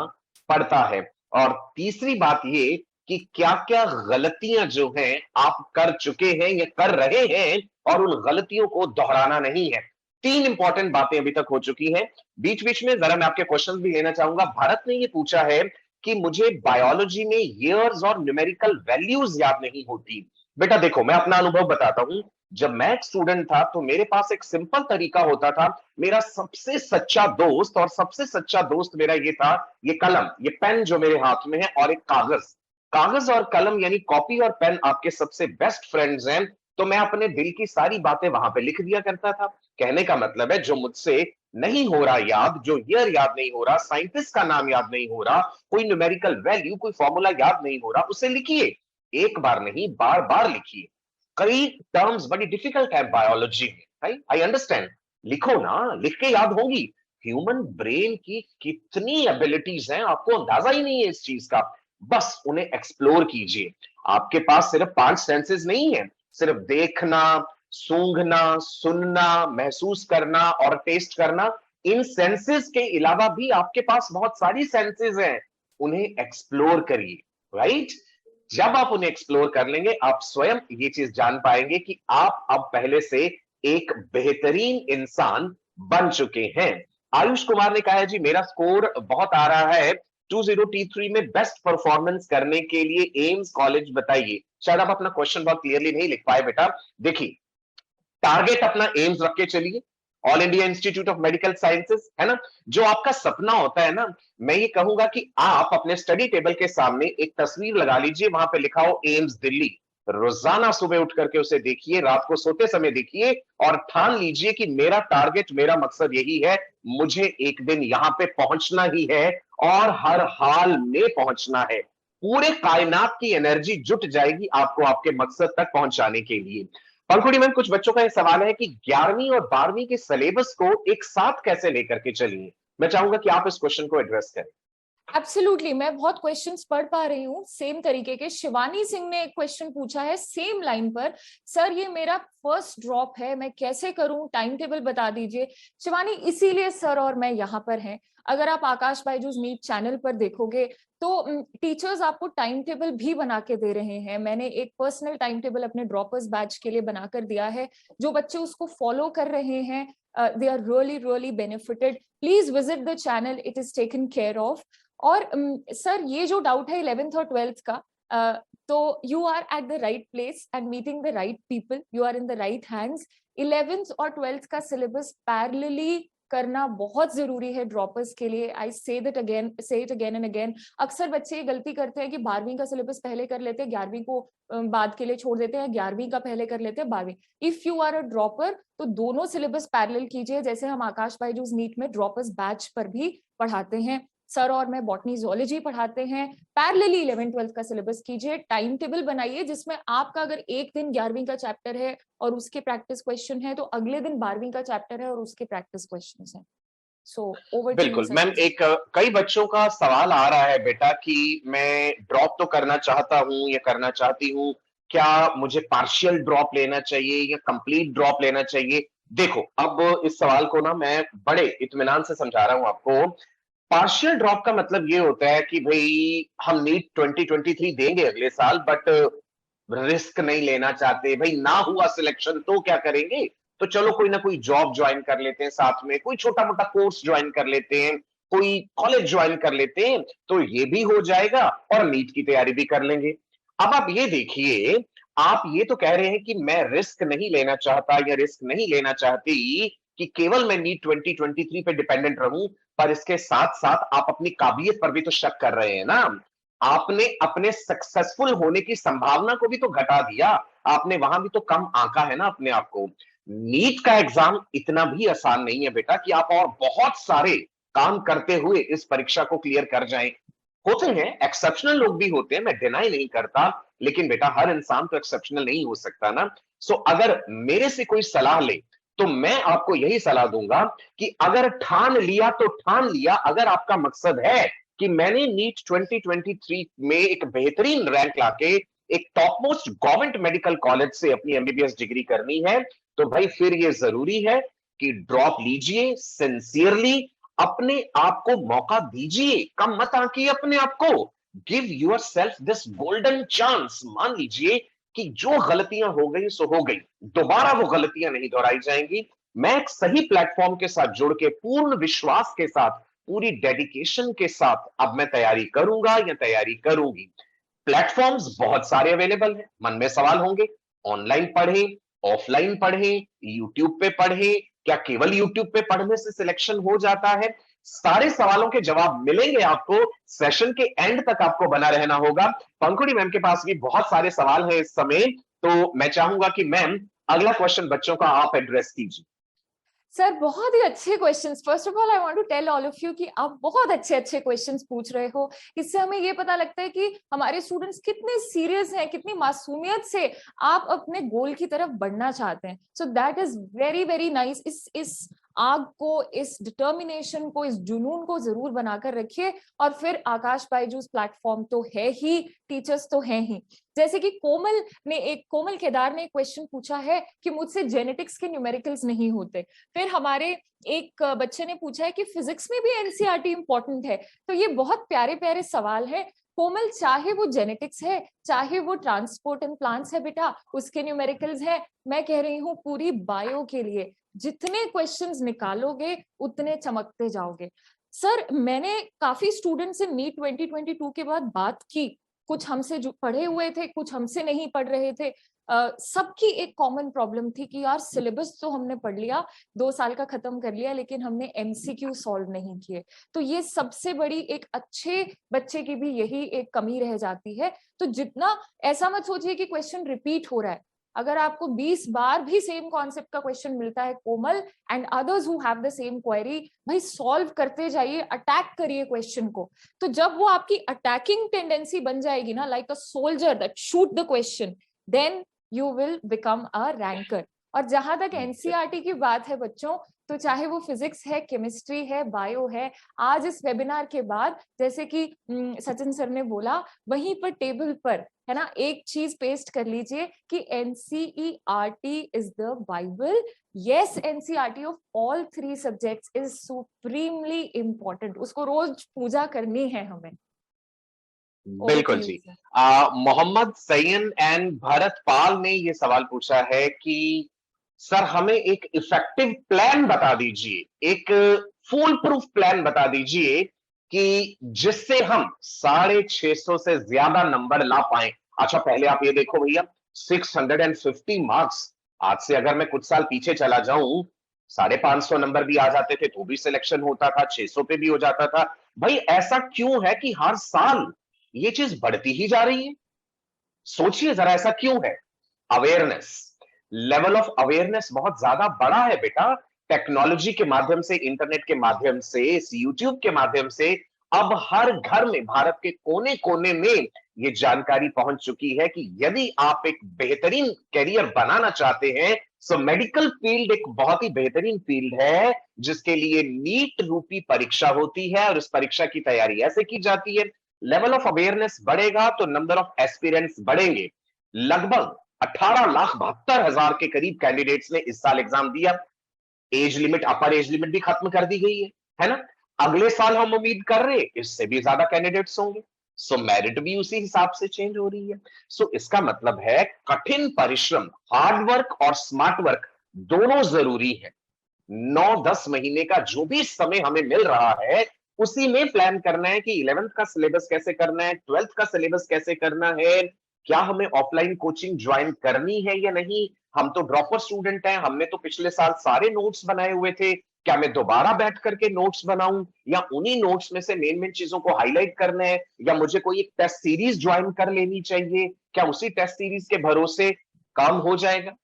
पड़ता है। और तीसरी बात ये कि क्या क्या गलतियां जो हैं आप कर चुके हैं या कर रहे हैं और उन गलतियों को दोहराना नहीं है। 3 इंपॉर्टेंट बातें अभी तक हो चुकी हैं। बीच बीच में जरा मैं आपके क्वेश्चंस भी लेना चाहूंगा। भारत ने ये पूछा है कि मुझे बायोलॉजी में ईयर्स और न्यूमेरिकल वैल्यूज याद नहीं होती। बेटा देखो, मैं अपना अनुभव बताता हूं। जब मैं एक स्टूडेंट था तो मेरे पास एक सिंपल तरीका होता था। मेरा सबसे सच्चा दोस्त, और सबसे सच्चा दोस्त मेरा ये था, ये कलम, ये पेन जो मेरे हाथ में है, और एक कागज। कागज और कलम यानी कॉपी और पेन आपके सबसे बेस्ट फ्रेंड्स हैं। तो मैं अपने दिल की सारी बातें वहां पे लिख दिया करता था। कहने का मतलब है, जो मुझसे नहीं हो रहा याद, जो ईयर याद नहीं हो रहा, साइंटिस्ट का नाम याद नहीं हो रहा, कोई न्यूमेरिकल वैल्यू, कोई फॉर्मूला याद नहीं हो रहा, उसे लिखिए। एक बार नहीं, बार बार लिखिए। कई टर्म्स बड़ी डिफिकल्ट है बायोलॉजी में, आई अंडरस्टैंड। लिखो ना, लिख के याद होगी। ह्यूमन ब्रेन की कितनी एबिलिटीज हैं, आपको अंदाजा ही नहीं है इस चीज का। बस उन्हें एक्सप्लोर कीजिए। आपके पास सिर्फ 5 सेंसेस नहीं है। सिर्फ देखना, सूंघना, सुनना, महसूस करना और टेस्ट करना, इन सेंसेस के अलावा भी आपके पास बहुत सारी सेंसेस हैं। उन्हें एक्सप्लोर करिए, राइट? जब आप उन्हें एक्सप्लोर कर लेंगे, आप स्वयं ये चीज जान पाएंगे कि आप अब पहले से एक बेहतरीन इंसान बन चुके हैं। आयुष कुमार ने कहा है, जी मेरा स्कोर बहुत आ रहा है 20T3 में, बेस्ट परफॉर्मेंस करने के लिए एम्स कॉलेज बताइए। शायद आप अपना क्वेश्चन बहुत क्लियरली नहीं लिख पाए बेटा। देखिए, टारगेट अपना एम्स रख के चलिए, all India institute of medical sciences, है ना। जो आपका सपना होता है ना, मैं ये कहूंगा कि आप अपने स्टडी टेबल के सामने एक तस्वीर लगा लीजिए, वहां पे लिखा हो एम्स दिल्ली। रोजाना सुबह उठ करके उसे देखिए, रात को सोते समय देखिए, और ठान लीजिए कि मेरा टारगेट, मेरा मकसद यही है, मुझे एक दिन यहां पे पहुंचना ही है, और हर हाल में पहुंचना है। पूरे कायनात की एनर्जी जुट जाएगी आपको आपके मकसद तक पहुंचाने के लिए। पंखुड़ी मैम, कुछ बच्चों का यह सवाल है कि 11वीं और 12वीं के सिलेबस को एक साथ कैसे लेकर के चलिए। मैं चाहूंगा कि आप इस क्वेश्चन को एड्रेस करें। एब्सोल्युटली, मैं बहुत क्वेश्चंस पढ़ पा रही हूँ सेम तरीके के। शिवानी सिंह ने एक क्वेश्चन पूछा है सेम लाइन पर, सर ये मेरा फर्स्ट ड्रॉप है, मैं कैसे करूं, टाइम टेबल बता दीजिए। शिवानी, इसीलिए सर और मैं यहाँ पर हैं। अगर आप आकाश बायजूस नीट चैनल पर देखोगे तो टीचर्स आपको टाइम टेबल भी बना के दे रहे हैं। मैंने एक पर्सनल टाइम टेबल अपने ड्रॉपर्स बैच के लिए बनाकर दिया है। जो बच्चे उसको फॉलो कर रहे हैं, they are really really benefited. Please visit the channel, it is taken care of. और सर, ये जो डाउट है 11th और 12th का, तो you are at the right place and meeting the right people, you are in the right hands. 11th और 12th का syllabus parallelly करना बहुत जरूरी है ड्रॉपर्स के लिए। आई से इट अगेन एंड अगेन। अक्सर बच्चे ये गलती करते हैं कि 12वीं का सिलेबस पहले कर लेते हैं, 11वीं को बाद के लिए छोड़ देते हैं, 11वीं का पहले कर लेते हैं 12वीं। If you are a dropper तो दोनों सिलेबस पैरेलल कीजिए, जैसे हम आकाश बायजूस नीट में ड्रॉपर्स बैच पर भी पढ़ाते हैं। सर और मैं बॉटनी जूलॉजी पढ़ाते हैं। पैरेलली 11th-12th का सिलेबस कीजिए, टाइम टेबल बनाइए जिसमें आपका अगर एक दिन 11वीं का चैप्टर है और उसके प्रैक्टिस क्वेश्चन है, तो अगले दिन 12वीं का चैप्टर है और उसके प्रैक्टिस क्वेश्चंस हैं। सो ओवर टू यू बिल्कुल सर। मैम, एक कई बच्चों का सवाल आ रहा है बेटा कि मैं ड्रॉप तो करना चाहता हूं या करना चाहती हूं, क्या मुझे पार्शियल ड्रॉप लेना चाहिए या कंप्लीट ड्रॉप लेना चाहिए। देखो, अब इस सवाल को ना मैं बड़े इत्मीनान से समझा रहा हूं आपको। पार्शियल ड्रॉप का मतलब ये होता है कि भाई हम नीट 2023 देंगे अगले साल, बट रिस्क नहीं लेना चाहते। भाई ना हुआ सिलेक्शन तो क्या करेंगे, तो चलो कोई ना कोई जॉब ज्वाइन कर लेते हैं, साथ में कोई छोटा मोटा कोर्स ज्वाइन कर लेते हैं, कोई कॉलेज ज्वाइन कर लेते हैं, तो ये भी हो जाएगा और नीट की तैयारी भी कर लेंगे। अब आप ये देखिए, आप ये तो कह रहे हैं कि मैं रिस्क नहीं लेना चाहता या रिस्क नहीं लेना चाहती कि केवल मैं नीट 2023 पे डिपेंडेंट रहूं, पर इसके साथ साथ आप अपनी काबिलियत पर भी तो शक कर रहे हैं ना। आपने अपने सक्सेसफुल होने की संभावना को भी तो घटा दिया, आपने वहां भी तो कम आंका है ना अपने आप को। नीट का एग्जाम इतना भी आसान नहीं है बेटा कि आप और बहुत सारे काम करते हुए इस परीक्षा को क्लियर कर जाएं। होते हैं, एक्सेप्शनल लोग भी होते हैं, मैं डिनाई नहीं करता, लेकिन बेटा हर इंसान तो एक्सेप्शनल नहीं हो सकता ना। सो अगर मेरे से कोई सलाह ले तो मैं आपको यही सलाह दूंगा कि अगर ठान लिया तो ठान लिया, अगर आपका मकसद है कि मैंने नीट 2023 में एक बेहतरीन रैंक लाके एक top most government medical college से अपनी एमबीबीएस डिग्री करनी है, तो भाई फिर ये जरूरी है कि ड्रॉप लीजिए सिंसियरली, अपने आप को मौका दीजिए, कम मत आंकिए अपने आप को। Give your self this golden chance. मान लीजिए कि जो गलतियां हो गई सो हो गई, दोबारा वो गलतियां नहीं दोहराई जाएंगी। मैं एक सही प्लेटफॉर्म के साथ जुड़ के पूर्ण विश्वास के साथ, पूरी डेडिकेशन के साथ अब मैं तैयारी करूंगा या तैयारी करूंगी। प्लेटफॉर्म्स बहुत सारे अवेलेबल हैं। मन में सवाल होंगे, ऑनलाइन पढ़ें, ऑफलाइन पढ़ें, यूट्यूब पे पढ़ें, क्या केवल यूट्यूब पे पढ़ने से सिलेक्शन हो जाता है? सारे सवालों के जवाब मिलेंगे आपको, सेशन के एंड तक आपको बना रहना होगा। पंखुड़ी मैम के पास भी बहुत सारे सवाल हैं इस समय, तो मैं चाहूंगा कि मैम अगला क्वेश्चन बच्चों का आप एड्रेस कीजिए। सर बहुत ही अच्छे questions. First of all I want to tell all of you कि आप बहुत अच्छे अच्छे क्वेश्चंस पूछ रहे हो। इससे हमें ये पता लगता है कि हमारे स्टूडेंट्स कितने सीरियस हैं, कितनी मासूमियत से आप अपने गोल की तरफ बढ़ना चाहते हैं। सो that is very very nice. इस आग को, इस डिटर्मिनेशन को, इस जुनून को जरूर बनाकर रखिए। और फिर आकाश बायजूस प्लेटफॉर्म तो है ही, टीचर्स तो हैं ही। जैसे कि कोमल केदार ने एक क्वेश्चन पूछा है कि मुझसे जेनेटिक्स के न्यूमेरिकल्स नहीं होते। फिर हमारे एक बच्चे ने पूछा है कि फिजिक्स में भी एनसीईआरटी इंपॉर्टेंट है। तो ये बहुत प्यारे प्यारे सवाल है कोमल, चाहे वो जेनेटिक्स है, चाहे वो ट्रांसपोर्ट एंड प्लांट्स है बेटा, उसके न्यूमेरिकल्स है। मैं कह रही हूँ पूरी बायो के लिए जितने क्वेश्चंस निकालोगे उतने चमकते जाओगे। सर मैंने काफी स्टूडेंट से नीट 2022 के बाद बात की, कुछ हमसे जो पढ़े हुए थे, कुछ हमसे नहीं पढ़ रहे थे। सबकी एक कॉमन प्रॉब्लम थी कि यार सिलेबस तो हमने पढ़ लिया, 2 साल का खत्म कर लिया, लेकिन हमने एमसीक्यू सॉल्व नहीं किए। तो ये सबसे बड़ी एक अच्छे बच्चे की भी यही एक कमी रह जाती है। तो जितना, ऐसा मत सोचिए कि क्वेश्चन रिपीट हो रहा है। अगर आपको 20 बार भी सेम कॉन्सेप्ट का क्वेश्चन मिलता है Komal and others who have the same query, भाई सॉल्व करते जाइए, अटैक करिए क्वेश्चन को। तो जब वो आपकी अटैकिंग टेंडेंसी बन जाएगी ना, like a soldier that shoot the question, then you will become a ranker. और जहां तक एनसीईआरटी की बात है बच्चों, तो चाहे वो फिजिक्स है, केमिस्ट्री है, बायो है, आज इस वेबिनार के बाद जैसे कि सचिन सर ने बोला, वहीं पर टेबल पर है ना एक चीज पेस्ट कर लीजिए कि NCERT is the Bible. Yes, NCERT of all 3 subjects is supremely important. उसको रोज पूजा करनी है हमें। बिल्कुल जी। मोहम्मद सैयन एंड भरत पाल ने ये सवाल पूछा है कि सर हमें एक इफेक्टिव प्लान बता दीजिए, एक फूल प्रूफ प्लान बता दीजिए कि जिससे हम 650 से ज्यादा नंबर ला पाए। अच्छा पहले आप ये देखो भैया, 650 मार्क्स, आज से अगर मैं कुछ साल पीछे चला जाऊं, 550 नंबर भी आ जाते थे तो भी सिलेक्शन होता था, 600 पे भी हो जाता था। भाई ऐसा क्यों है कि हर साल ये चीज बढ़ती ही जा रही है? सोचिए जरा ऐसा क्यों है? अवेयरनेस, लेवल ऑफ अवेयरनेस बहुत ज्यादा बड़ा है बेटा। टेक्नोलॉजी के माध्यम से, इंटरनेट के माध्यम से, इस यूट्यूब के माध्यम से अब हर घर में, भारत के कोने कोने में ये जानकारी पहुंच चुकी है कि यदि आप एक बेहतरीन करियर बनाना चाहते हैं, सो मेडिकल फील्ड एक बहुत ही बेहतरीन फील्ड है जिसके लिए नीट रूपी परीक्षा होती है और इस परीक्षा की तैयारी ऐसे की जाती है। लेवल ऑफ अवेयरनेस बढ़ेगा तो नंबर ऑफ एस्पिरेंट्स बढ़ेंगे। लगभग 18,72,000 के करीब कैंडिडेट्स ने इस साल एग्जाम दिया। एज लिमिट, अपर एज लिमिट भी खत्म कर दी गई है ना? अगले साल हम उम्मीद कर रहे हैं इससे भी ज्यादा कैंडिडेट्स होंगे। सो मेरिट भी उसी हिसाब से चेंज हो रही है। सो इसका मतलब है कठिन परिश्रम, हार्ड वर्क और स्मार्ट वर्क दोनों जरूरी है। 9-10 महीने का जो भी समय हमें मिल रहा है उसी में प्लान करना है कि 11th का सिलेबस कैसे करना है, 12th का सिलेबस कैसे करना है, क्या हमें ऑफलाइन कोचिंग ज्वाइन करनी है या नहीं। हम तो ड्रॉपर स्टूडेंट हैं, हमने तो पिछले साल सारे नोट्स बनाए हुए थे, क्या मैं दोबारा बैठ करके नोट्स बनाऊं या उन्हीं नोट्स में से मेन मेन चीजों को हाईलाइट करना है, या मुझे कोई एक टेस्ट सीरीज ज्वाइन कर लेनी चाहिए, क्या उसी टेस्ट सीरीज के भरोसे काम हो जाएगा?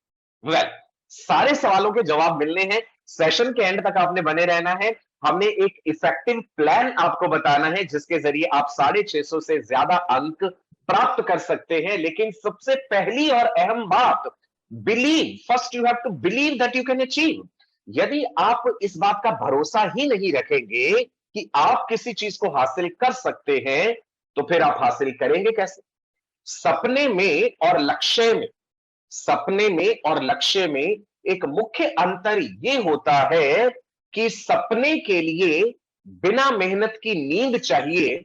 वेल, सारे सवालों के जवाब मिलने हैं। सेशन के एंड तक आपने बने रहना है। हमने एक इफेक्टिव प्लान आपको बताना है जिसके जरिए आप 650 से ज्यादा अंक प्राप्त कर सकते हैं। लेकिन सबसे पहली और अहम बात, believe, first you have to believe that you can achieve. यदि आप इस बात का भरोसा ही नहीं रखेंगे कि आप किसी चीज को हासिल कर सकते हैं, तो फिर आप हासिल करेंगे कैसे? सपने में और लक्ष्य में, सपने में और लक्ष्य में एक मुख्य अंतर ये होता है कि सपने के लिए बिना मेहनत की नींद चाहिए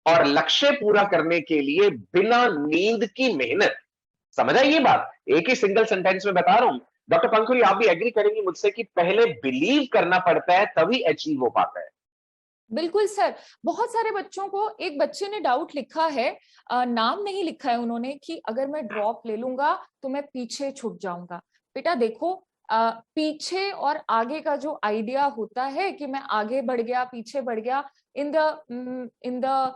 और लक्ष्य पूरा करने के लिए बिना नींद की मेहनत। समझ आई ये बात? एक ही सिंगल सेंटेंस में बता रहा हूं। डॉक्टर पंखुड़ी, आप भी एग्री करेंगे मुझसे कि पहले बिलीव करना पड़ता है तभी अचीव हो पाता है। बिल्कुल सर। बहुत सारे बच्चों को, एक बच्चे ने डाउट लिखा है, नाम नहीं लिखा है उन्होंने, कि अगर मैं ड्रॉप ले लूंगा तो मैं पीछे छूट जाऊंगा। बेटा देखो, पीछे और आगे का जो आइडिया होता है कि मैं आगे बढ़ गया पीछे बढ़ गया, in the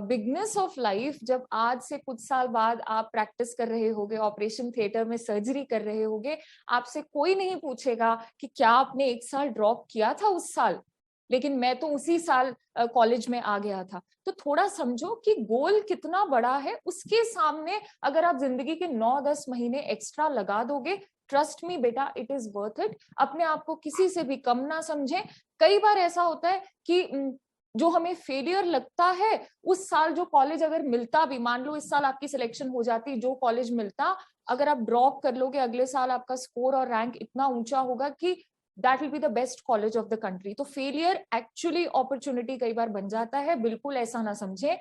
bigness of life, जब आज से कुछ साल बाद आप प्रैक्टिस कर रहे होगे, ऑपरेशन थिएटर में सर्जरी कर रहे होगे, आपसे कोई नहीं पूछेगा कि क्या आपने एक साल ड्रॉप किया था उस साल, लेकिन मैं तो उसी साल कॉलेज में आ गया था। तो थोड़ा समझो कि गोल कितना बड़ा है, उसके सामने अगर आप जिंदगी के 9-10 महीने एक्स्ट्रा लगा दोगे, ट्रस्ट मी बेटा, इट इज वर्थ इट। अपने आप को किसी से भी कम ना समझें। कई बार ऐसा होता है कि जो हमें फेलियर लगता है, उस साल जो कॉलेज अगर मिलता भी, मान लो इस साल आपकी सिलेक्शन हो जाती, जो कॉलेज मिलता, अगर आप ड्रॉप कर लोगे, अगले साल आपका स्कोर और रैंक इतना ऊंचा होगा कि that will be the best college of the country। तो फेलियर एक्चुअली अपॉर्चुनिटी कई बार बन जाता है, बिल्कुल ऐसा ना समझे।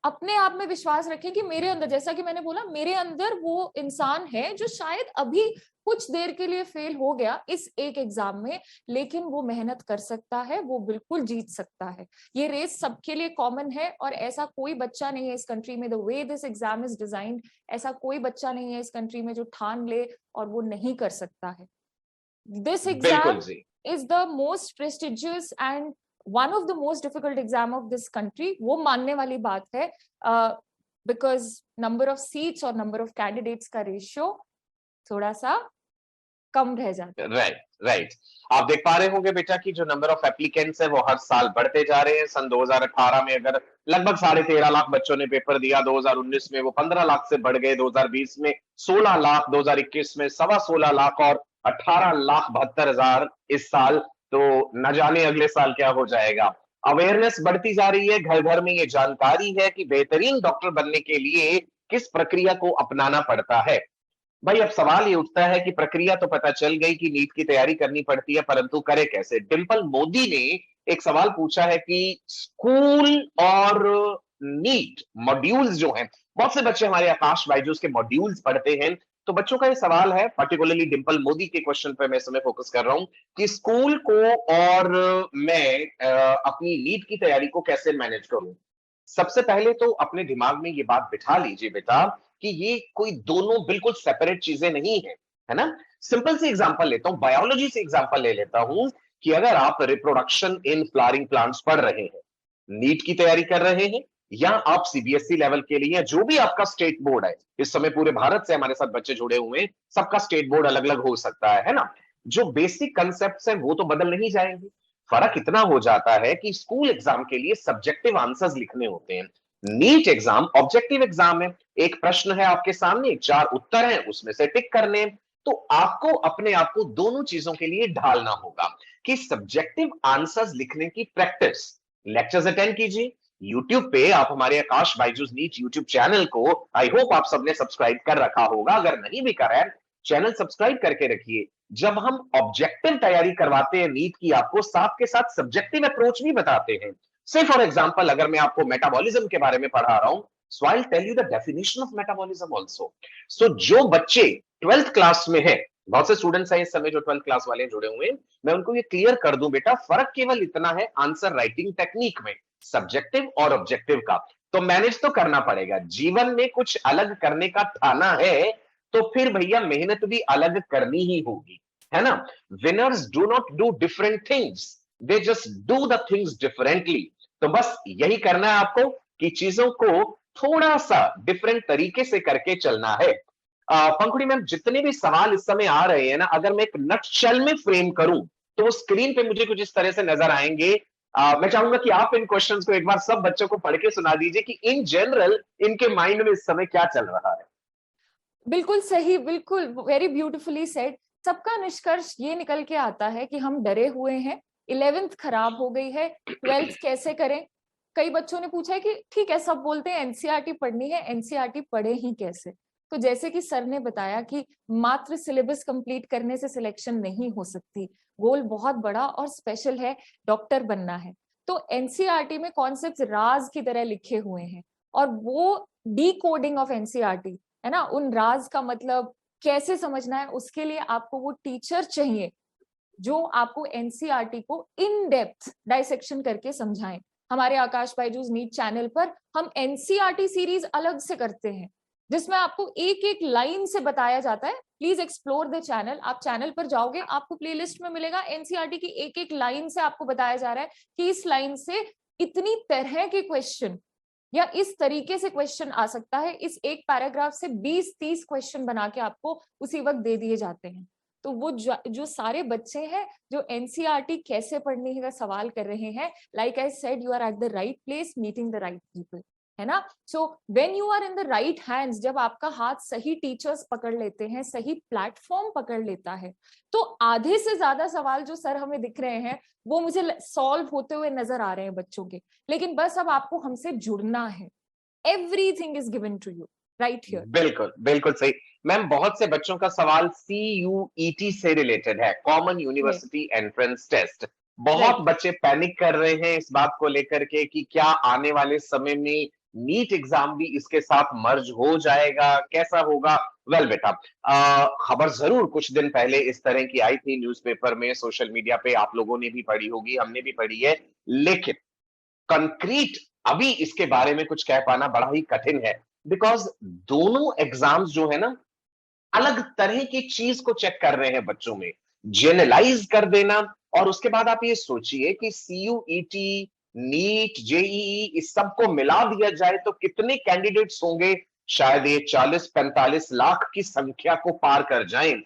अपने आप में विश्वास रखें कि मेरे अंदर, जैसा कि मैंने बोला, मेरे अंदर वो इंसान है जो शायद अभी कुछ देर के लिए फेल हो गया इस एक एग्जाम में, लेकिन वो मेहनत कर सकता है, वो बिल्कुल जीत सकता है। ये रेस सबके लिए कॉमन है और ऐसा कोई बच्चा नहीं है इस कंट्री में, the way this exam is designed, ऐसा कोई बच्चा नहीं है इस कंट्री में जो ठान ले और वो नहीं कर सकता है। This बिल्कुल exam ji. is the most prestigious and one of the most difficult exam of this country। वो मानने वाली बात है, because number of seats और number of candidates का रेशियो थोड़ा सा कम रह जाता है। Right right. आप देख पा रहे होंगे बेटा कि जो नंबर ऑफ एप्लीकेंट्स है वो हर साल बढ़ते जा रहे हैं। सन 2018 में अगर लगभग 13.5 लाख बच्चों ने पेपर दिया, 2019 में वो 15 लाख से बढ़ गए, 2020 में 16 लाख, 2021 में 16.25 लाख और 18,72,000 इस साल। तो न जाने अगले साल क्या हो जाएगा। अवेयरनेस बढ़ती जा रही है, घर घर में ये जानकारी है कि बेहतरीन डॉक्टर बनने के लिए किस प्रक्रिया को अपनाना पड़ता है। भाई अब सवाल ये उठता है कि प्रक्रिया तो पता चल गई कि नीट की तैयारी करनी पड़ती है, परंतु करे कैसे? डिंपल मोदी ने एक सवाल पूछा है कि स्कूल और नीट मॉड्यूल्स जो हैं, बहुत से बच्चे हमारे आकाश बायजूस के मॉड्यूल्स पढ़ते हैं, तो बच्चों का ये सवाल है, पर्टिकुलरली डिंपल मोदी के क्वेश्चन पे मैं इस समय फोकस कर रहा हूं कि स्कूल को और मैं अपनी नीट की तैयारी को कैसे मैनेज करूं। सबसे पहले तो अपने दिमाग में ये बात बिठा लीजिए बेटा कि ये कोई दोनों बिल्कुल सेपरेट चीजें नहीं है ना। सिंपल सी एग्जांपल लेता हूं, बायोलॉजी से एग्जांपल ले लेता हूं कि अगर आप रिप्रोडक्शन इन फ्लावरिंग प्लांट्स पढ़ रहे हैं, नीट की तैयारी कर रहे हैं, या आप सीबीएसई लेवल के लिए, जो भी आपका स्टेट बोर्ड है, इस समय पूरे भारत से हमारे साथ बच्चे जुड़े हुए हैं, सबका स्टेट बोर्ड अलग अलग हो सकता है ना। जो बेसिक कंसेप्ट है वो तो बदल नहीं जाएंगे। फर्क इतना हो जाता है कि स्कूल एग्जाम के लिए सब्जेक्टिव आंसर्स लिखने होते हैं, नीट एग्जाम ऑब्जेक्टिव एग्जाम है। एक प्रश्न है आपके सामने, 4 उत्तर हैं, उसमें से टिक करने। तो आपको अपने आप को दोनों चीजों के लिए ढालना होगा कि सब्जेक्टिव आंसर्स लिखने की प्रैक्टिस, लेक्चर्स अटेंड कीजिए यूट्यूब पे। आप हमारे आकाश बायजूस नीट यूट्यूब चैनल को आई होप आप सबने सब्सक्राइब कर रखा होगा, अगर नहीं भी करा है चैनल सब्सक्राइब करके रखिए। जब हम ऑब्जेक्टिव तैयारी करवाते हैं नीट की, आपको साथ के साथ सब्जेक्टिव अप्रोच भी बताते हैं। से फॉर एग्जांपल अगर मैं आपको मेटाबॉलिज्म के बारे में पढ़ा रहा हूं, so I will tell you the definition of metabolism also. So जो बच्चे 12th क्लास में हैं, बहुत से स्टूडेंट्स हैं इस समय जो 12th क्लास वाले जुड़े हुए हैं, मैं उनको ये क्लियर कर दूं बेटा, फर्क केवल इतना है आंसर राइटिंग टेक्निक में, सब्जेक्टिव और ऑब्जेक्टिव का। तो मैनेज तो करना पड़ेगा, जीवन में कुछ अलग करने का ठाना है तो फिर भैया मेहनत भी अलग करनी ही होगी, है ना। Winners do not do different things, they just do the things differently. तो बस यही करना है आपको कि चीजों को थोड़ा सा डिफरेंट तरीके से करके चलना है। पंखुड़ी मैम, जितने भी सवाल इस समय आ रहे हैं ना, अगर मैं एक नटशेल में फ्रेम करूं तो वो स्क्रीन पे मुझे कुछ इस तरह से नजर आएंगे। मैं चाहूंगा कि आप इन क्वेश्चंस को एक बार सब बच्चों को पढ़ के सुना दीजिए कि इन जनरल इनके माइंड में इस समय क्या चल रहा है। बिल्कुल सही, बिल्कुल वेरी ब्यूटिफुली सेड। सबका निष्कर्ष ये निकल के आता है कि हम डरे हुए हैं, 11th खराब हो गई है, 12th कैसे करें। कई बच्चों ने पूछा है कि ठीक है, सब बोलते हैं एनसीईआरटी पढ़नी है, एनसीईआरटी पढ़े ही कैसे। तो जैसे कि सर ने बताया कि मात्र सिलेबस कंप्लीट करने से सिलेक्शन नहीं हो सकती, गोल बहुत बड़ा और स्पेशल है, डॉक्टर बनना है। तो एनसीईआरटी में कॉन्सेप्ट्स राज की तरह लिखे हुए हैं, और वो डी कोडिंग ऑफ एनसीईआरटी है ना, उन राज का मतलब कैसे समझना है, उसके लिए आपको वो टीचर चाहिए जो आपको एनसीईआरटी को इन डेप्थ डाइसेक्शन करके समझाएं। हमारे आकाश बायजूस नीट चैनल पर हम एनसीईआरटी सीरीज अलग से करते हैं, जिसमें आपको एक एक लाइन से बताया जाता है। Please explore the channel. आप चैनल पर जाओगे, आपको प्लेलिस्ट में मिलेगा, एनसीईआरटी की एक एक लाइन से आपको बताया जा रहा है कि इस लाइन से इतनी तरह के क्वेश्चन या इस तरीके से क्वेश्चन आ सकता है। इस एक पैराग्राफ से 20-30 क्वेश्चन बना के आपको उसी वक्त दे दिए जाते हैं। तो वो जो सारे बच्चे हैं जो एनसीईआरटी कैसे पढ़नी है का सवाल कर रहे हैं, like I said, you are at the right place, meeting the right people, है ना। So when you are in the right hands, जब आपका हाथ सही टीचर्स पकड़ लेते हैं, सही प्लेटफॉर्म पकड़ लेता है, तो आधे से ज्यादा सवाल जो सर हमें दिख रहे हैं वो मुझे सॉल्व होते हुए नजर आ रहे हैं बच्चों के। लेकिन बस अब आपको हमसे जुड़ना है। Everything is given to you right here. बिल्कुल बिल्कुल सही। मैम, बहुत से बच्चों का सवाल CUET से रिलेटेड है, कॉमन यूनिवर्सिटी एंट्रेंस टेस्ट। बहुत राइट। बच्चे पैनिक कर रहे हैं इस बात को लेकर के कि क्या आने वाले समय में नीट एग्जाम भी इसके साथ मर्ज हो जाएगा, कैसा होगा। वेल बेटा, खबर जरूर कुछ दिन पहले इस तरह की आई थी न्यूज़पेपर में, सोशल मीडिया पे आप लोगों ने भी पढ़ी होगी, हमने भी पढ़ी है। लेकिन कंक्रीट अभी इसके बारे में कुछ कह पाना बड़ा ही कठिन है, बिकॉज दोनों एग्जाम्स जो है ना, अलग तरह की चीज को चेक कर रहे हैं बच्चों में, जेनरलाइज कर देना। और उसके बाद आप ये सोचिए कि CUET, नीट, JEE इस सबको मिला दिया जाए तो कितने कैंडिडेट्स होंगे। शायद ये 40-45 लाख की संख्या को पार कर जाएं।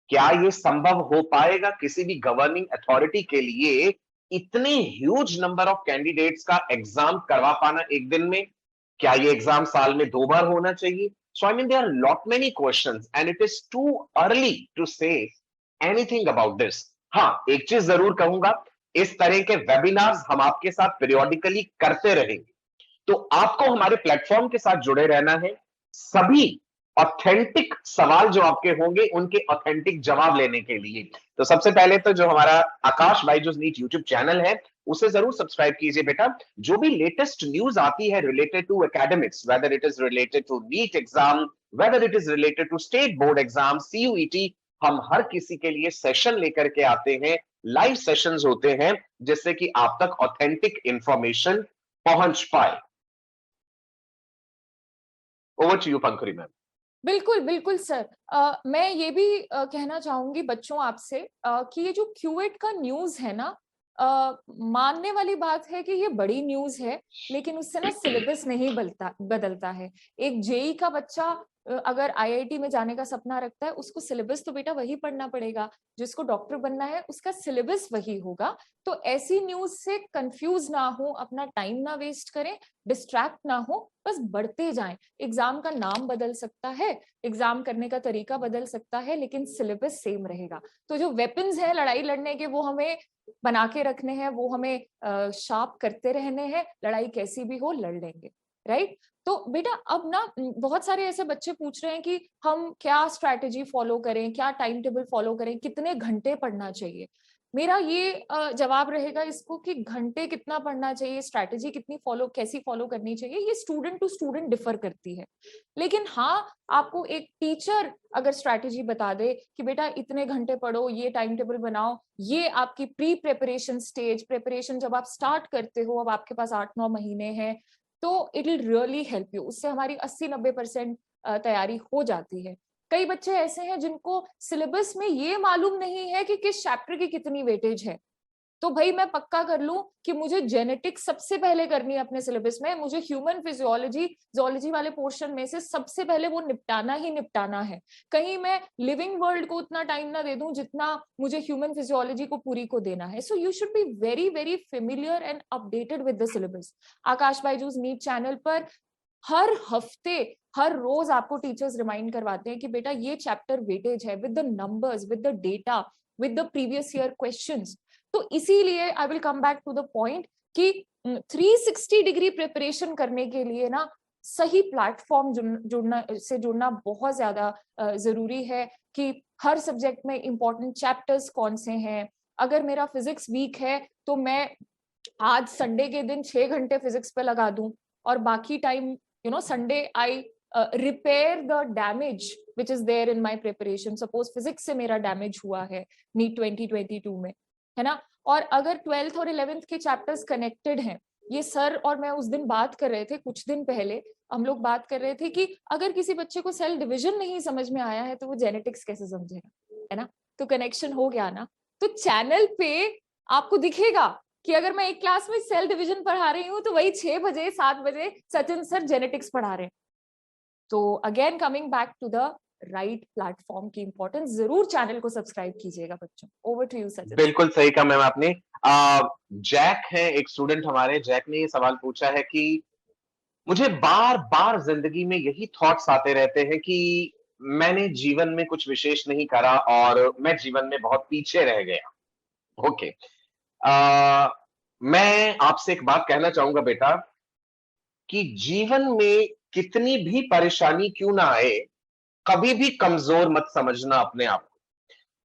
क्या ये संभव हो पाएगा किसी भी गवर्निंग अथॉरिटी के लिए, इतने ह्यूज नंबर ऑफ कैंडिडेट्स का एग्जाम करवा पाना एक दिन में? क्या ये एग्जाम साल में 2 बार होना चाहिए? So I mean, there are lot many questions and it is too early to say anything about this. हाँ, एक चीज जरूर कहूंगा, इस तरह के वेबिनार्स हम आपके साथ पीरियोडिकली करते रहेंगे, तो आपको हमारे प्लेटफॉर्म के साथ जुड़े रहना है। सभी ऑथेंटिक सवाल जो आपके होंगे उनके ऑथेंटिक जवाब लेने के लिए तो सबसे पहले तो जो हमारा आकाश बायजूस नीट यूट्यूब चैनल है उसे जरूर सब्सक्राइब कीजिए बेटा। जो भी लेटेस्ट न्यूज आती है related to academics, whether it is related to NEET exam, whether it is related to state board exam, CUET, हम हर किसी के लिए सेशन लेकर के आते हैं। लाइव सेशंस होते हैं जिससे कि आप तक ऑथेंटिक इंफॉर्मेशन पहुंच पाए। Over to you Pankhuri ma'am. बिल्कुल बिल्कुल सर। मैं ये भी कहना चाहूंगी बच्चों आपसे कि ये जो क्यूएट का न्यूज है ना, मानने वाली बात है कि ये बड़ी न्यूज है, लेकिन उससे ना सिलेबस नहीं बदलता है। एक जेई का बच्चा अगर आईआईटी में जाने का सपना रखता है, उसको सिलेबस तो बेटा वही पढ़ना पड़ेगा। जिसको डॉक्टर बनना है उसका सिलेबस वही होगा। तो ऐसी न्यूज से कंफ्यूज ना हो, अपना टाइम ना वेस्ट करें, डिस्ट्रैक्ट ना हो, बस बढ़ते जाएं। एग्जाम का नाम बदल सकता है, एग्जाम करने का तरीका बदल सकता है, लेकिन सिलेबस सेम रहेगा। तो जो वेपन्स हैं लड़ाई लड़ने के, वो हमें बना के रखने हैं, वो हमें शार्प करते रहने हैं। लड़ाई कैसी भी हो लड़ लेंगे, राइट। तो बेटा अब ना बहुत सारे ऐसे बच्चे पूछ रहे हैं कि हम क्या स्ट्रैटेजी फॉलो करें, क्या टाइम टेबल फॉलो करें, कितने घंटे पढ़ना चाहिए। मेरा ये जवाब रहेगा इसको कि घंटे कितना पढ़ना चाहिए, स्ट्रैटेजी कितनी कैसी फॉलो करनी चाहिए, ये स्टूडेंट टू स्टूडेंट डिफर करती है। लेकिन हाँ, आपको एक टीचर अगर स्ट्रैटेजी बता दे कि बेटा इतने घंटे पढ़ो, ये टाइम टेबल बनाओ, ये आपकी प्री प्रेपरेशन स्टेज, प्रेपरेशन जब आप स्टार्ट करते हो, अब आपके पास 8-9 महीने हैं, तो it will really help you. उससे हमारी 80-90% तैयारी हो जाती है। कई बच्चे ऐसे हैं जिनको सिलेबस में ये मालूम नहीं है कि किस चैप्टर की कितनी वेटेज है। तो भाई मैं पक्का कर लूं कि मुझे जेनेटिक्स सबसे पहले करनी है अपने सिलेबस में, मुझे ह्यूमन फिजियोलॉजी जोलॉजी वाले पोर्शन में से सबसे पहले वो निपटाना ही निपटाना है। कहीं मैं लिविंग वर्ल्ड को उतना टाइम ना दे दूं जितना मुझे ह्यूमन फिजियोलॉजी को पूरी को देना है। So you should be very very familiar and updated with the syllabus. Aakash Byju's NEET channel पर हर हफ्ते हर रोज आपको टीचर्स रिमाइंड करवाते हैं कि बेटा ये चैप्टर वेटेज है, with the numbers, with the data, with the previous year questions. तो इसीलिए I will come back to the point कि 360 डिग्री प्रिपरेशन करने के लिए ना सही प्लेटफॉर्म जुड़ना बहुत ज्यादा जरूरी है कि हर सब्जेक्ट में इंपॉर्टेंट चैप्टर्स कौन से हैं। अगर मेरा फिजिक्स वीक है तो मैं आज संडे के दिन 6 घंटे फिजिक्स पे लगा दूं और बाकी time Sunday I repair the damage which is there in my preparation. Suppose physics से मेरा डैमेज हुआ है नीट 2022 में, है ना, और अगर 12th और 11th के चैप्टर्स कनेक्टेड हैं, ये सर और मैं उस दिन बात कर रहे थे, कुछ दिन पहले हम लोग बात कर रहे थे कि अगर किसी बच्चे को सेल डिविजन नहीं समझ में आया है तो वो जेनेटिक्स कैसे समझेगा, है ना। तो कनेक्शन हो गया ना। तो चैनल पे आपको दिखेगा कि अगर मैं एक क्लास में सेल डिवीजन पढ़ा रही हूँ तो वही 6 बजे 7 बजे सचिन सर जेनेटिक्स पढ़ा रहे हैं। तो again coming back to the right platform की इंपॉर्टेंस, जरूर चैनल को सब्सक्राइब कीजिएगा बच्चों। Over to you Sachin. बिल्कुल सही कहा मैम आपने। जैक है एक स्टूडेंट हमारे, जैक ने ये सवाल पूछा है कि मुझे बार बार जिंदगी में यही थॉट्स आते रहते हैं कि मैंने जीवन में कुछ विशेष नहीं करा और मैं जीवन में बहुत पीछे रह गया। ओके, मैं आपसे एक बात कहना चाहूंगा बेटा कि जीवन में कितनी भी परेशानी क्यों ना आए, कभी भी कमजोर मत समझना अपने आप को।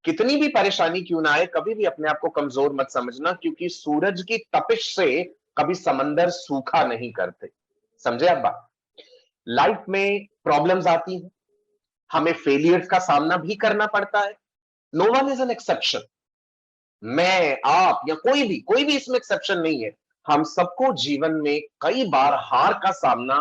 कितनी भी परेशानी क्यों ना आए, कभी भी अपने आप को कमजोर मत समझना, क्योंकि सूरज की तपिश से कभी समंदर सूखा नहीं करते। समझे आप बात? लाइफ में प्रॉब्लम्स आती हैं, हमें फेलियर्स का सामना भी करना पड़ता है। No one is an exception. मैं, आप या कोई भी इसमें एक्सेप्शन नहीं है। हम सबको जीवन में कई बार हार का सामना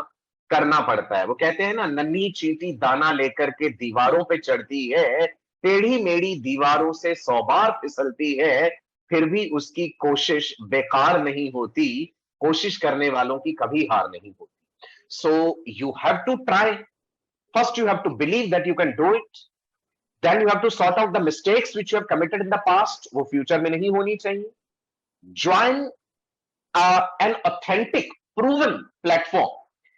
करना पड़ता है। वो कहते हैं ना, नन्ही चींटी दाना लेकर के दीवारों पे चढ़ती है, टेढ़ी मेढ़ी दीवारों से 100 बार फिसलती है, फिर भी उसकी कोशिश बेकार नहीं होती। कोशिश करने वालों की कभी हार नहीं होती। So you have to try. First you have to believe that you can do it, then you have to sort out the mistakes which you have committed in the past, वो फ्यूचर में नहीं होनी चाहिए। Join an authentic proven platform,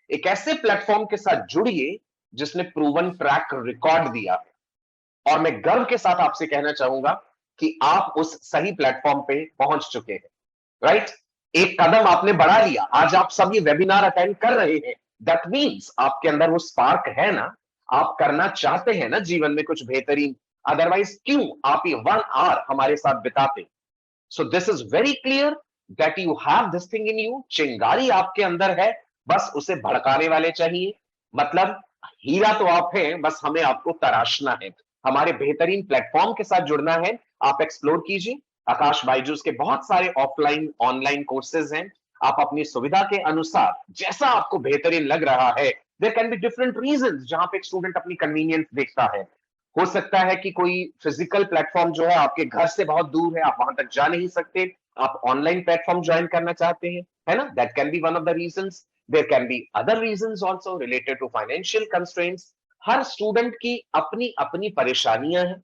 एक ऐसे platform के साथ जुड़िए जिसने प्रूवन ट्रैक रिकॉर्ड दिया है। और मैं गर्व के साथ आपसे कहना चाहूंगा कि आप उस सही प्लेटफॉर्म पे पहुंच चुके हैं। राइट, एक कदम आपने बढ़ा लिया। आज आप सब ये वेबिनार अटेंड कर रहे हैं, दैट मीन्स आपके अंदर वो स्पार्क है ना, आप करना चाहते हैं ना जीवन में कुछ बेहतरीन। अदरवाइज क्यों आप ये 1 आवर हमारे साथ बिताते? So this is very clear that you have this thing in you. चिंगारी आपके अंदर है, बस उसे भड़काने वाले चाहिए। मतलब हीरा तो आप हैं, बस हमें आपको तराशना है। हमारे बेहतरीन प्लेटफॉर्म के साथ जुड़ना है। आप एक्सप्लोर कीजिए। आकाश बायजूस के बहुत सारे ऑफलाइन ऑनलाइन कोर्सेज हैं। आप अपनी सुविधा के अनुसार जैसा आपको बेहतरीन लग रहा है, there can be different reasons जहां पे एक स्टूडेंट अपनी कन्वीनियंस देखता है। हो सकता है कि कोई फिजिकल प्लेटफॉर्म जो है आपके घर से बहुत दूर है, आप वहां तक जा नहीं सकते, आप ऑनलाइन प्लेटफॉर्म ज्वाइन करना चाहते हैं, है ना, that can be one of the reasons. There can be other reasons also related to financial constraints. हर स्टूडेंट की अपनी अपनी परेशानियां हैं,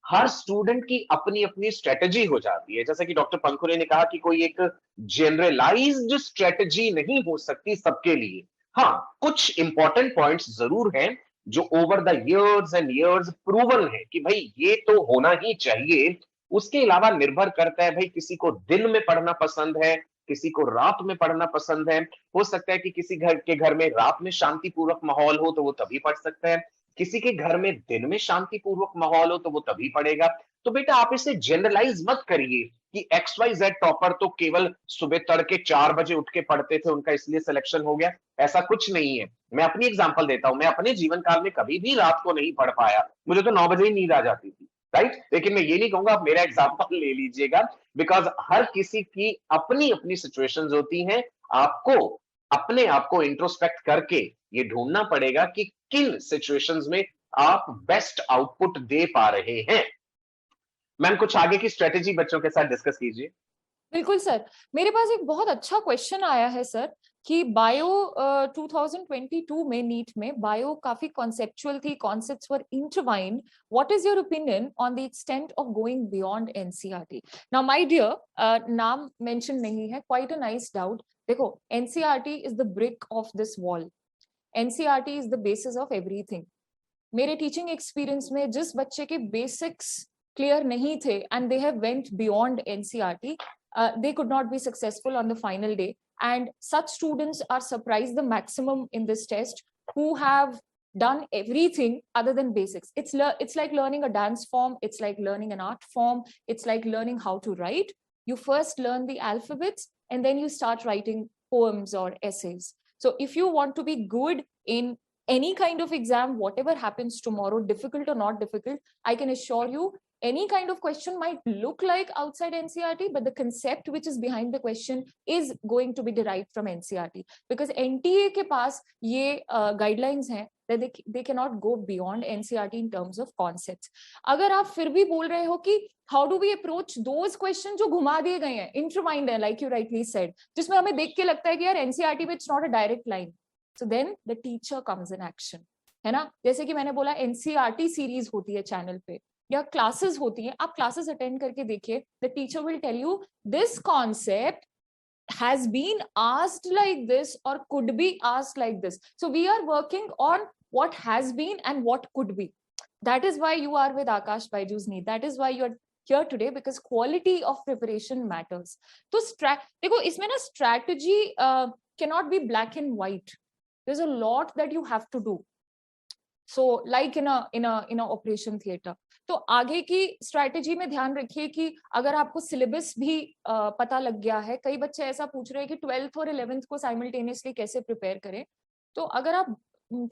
हर स्टूडेंट की अपनी अपनी स्ट्रेटेजी हो जाती है। जैसे कि डॉक्टर पंखुरे ने कहा कि कोई एक जनरलाइज्ड स्ट्रेटेजी नहीं हो सकती सबके लिए। हाँ, कुछ इंपॉर्टेंट पॉइंट्स जरूर हैं जो over the years and years proven है कि भाई ये तो होना ही चाहिए। उसके अलावा निर्भर करता है, भाई किसी को दिन में पढ़ना पसंद है, किसी को रात में पढ़ना पसंद है। हो सकता है कि किसी घर में रात में शांतिपूर्वक माहौल हो तो वो तभी पढ़ सकता है, किसी के घर में दिन में शांतिपूर्वक माहौल हो तो वो तभी पढ़ेगा। तो बेटा आप इसे जनरलाइज मत करिए कि XYZ टॉपर तो केवल सुबह तड़के 4 बजे उठ के पढ़ते थे, उनका इसलिए सिलेक्शन हो गया। ऐसा कुछ नहीं है। मैं अपनी एग्जांपल देता हूं, मैं अपने जीवन काल में कभी भी रात को नहीं पढ़ पाया, मुझे तो 9 बजे ही नींद आ जाती थी। राइट, लेकिन मैं ये नहीं कहूंगा आप मेरा एग्जांपल ले लीजिएगा, बिकॉज हर किसी की अपनी अपनी सिचुएशंस होती हैं। आपको अपने आप को इंट्रोस्पेक्ट करके ये ढूंढना पड़ेगा कि किन सिचुएशंस में आप बेस्ट आउटपुट दे पा रहे हैं। मैम कुछ आगे की स्ट्रेटेजी बच्चों के साथ डिस्कस कीजिए। बिल्कुल सर, मेरे पास एक बहुत अच्छा क्वेश्चन आया है सर कि बायो 2022 में नीट में बायो काफी कॉन्सेप्चुअल थी, concepts were intertwined. What is your opinion on the extent of going beyond NCERT? Now my dear, नाम मेंशन नहीं है, क्वाइट अ नाइस डाउट. देखो, NCERT is the brick of this wall. NCERT is the basis of everything. मेरे teaching experience में जिस बच्चे के basics clear नहीं थे and they have went beyond NCERT, they could not be successful on the final day, and such students are surprised the maximum in this test who have done everything other than basics. It's like learning a dance form, it's like learning an art form, it's like learning how to write. You first learn the alphabets and then you start writing poems or essays. So if you want to be good in any kind of exam, whatever happens tomorrow, difficult or not difficult, I can assure you any kind of question might look like outside NCERT, but the concept which is behind the question is going to be derived from NCERT, because NTA के पास ये guidelines हैं that they cannot go beyond NCERT in terms of concepts. अगर आप फिर भी बोल रहे हो कि how do we approach those questions जो घुमा दिए गए हैं, intertwined है, like you rightly said, जिसमें हमें देख के लगता है कि यार NCERT में it's not a direct line. So then the teacher comes in action, है ना? जैसे कि मैंने बोला NCERT सीरीज होती है चैनल पे या क्लासेस होती हैं, आप क्लासेस अटेंड करके देखिए, the teacher will tell you this concept has been asked like this or could be asked like this. So we are working on what has been and what could be. That is why you are with Akash Byju's NEET. That is why you are here today, because quality of preparation matters. तो देखो इसमें ना strategy cannot be black and white. There's a lot that you have to do. So like in a operation theater. तो आगे की strategy में ध्यान रखिए कि अगर आपको सिलेबस भी पता लग गया है, कई बच्चे ऐसा पूछ रहे हैं कि 12th और 11th को साइमल्टेनियसली कैसे प्रिपेयर करें. तो अगर आप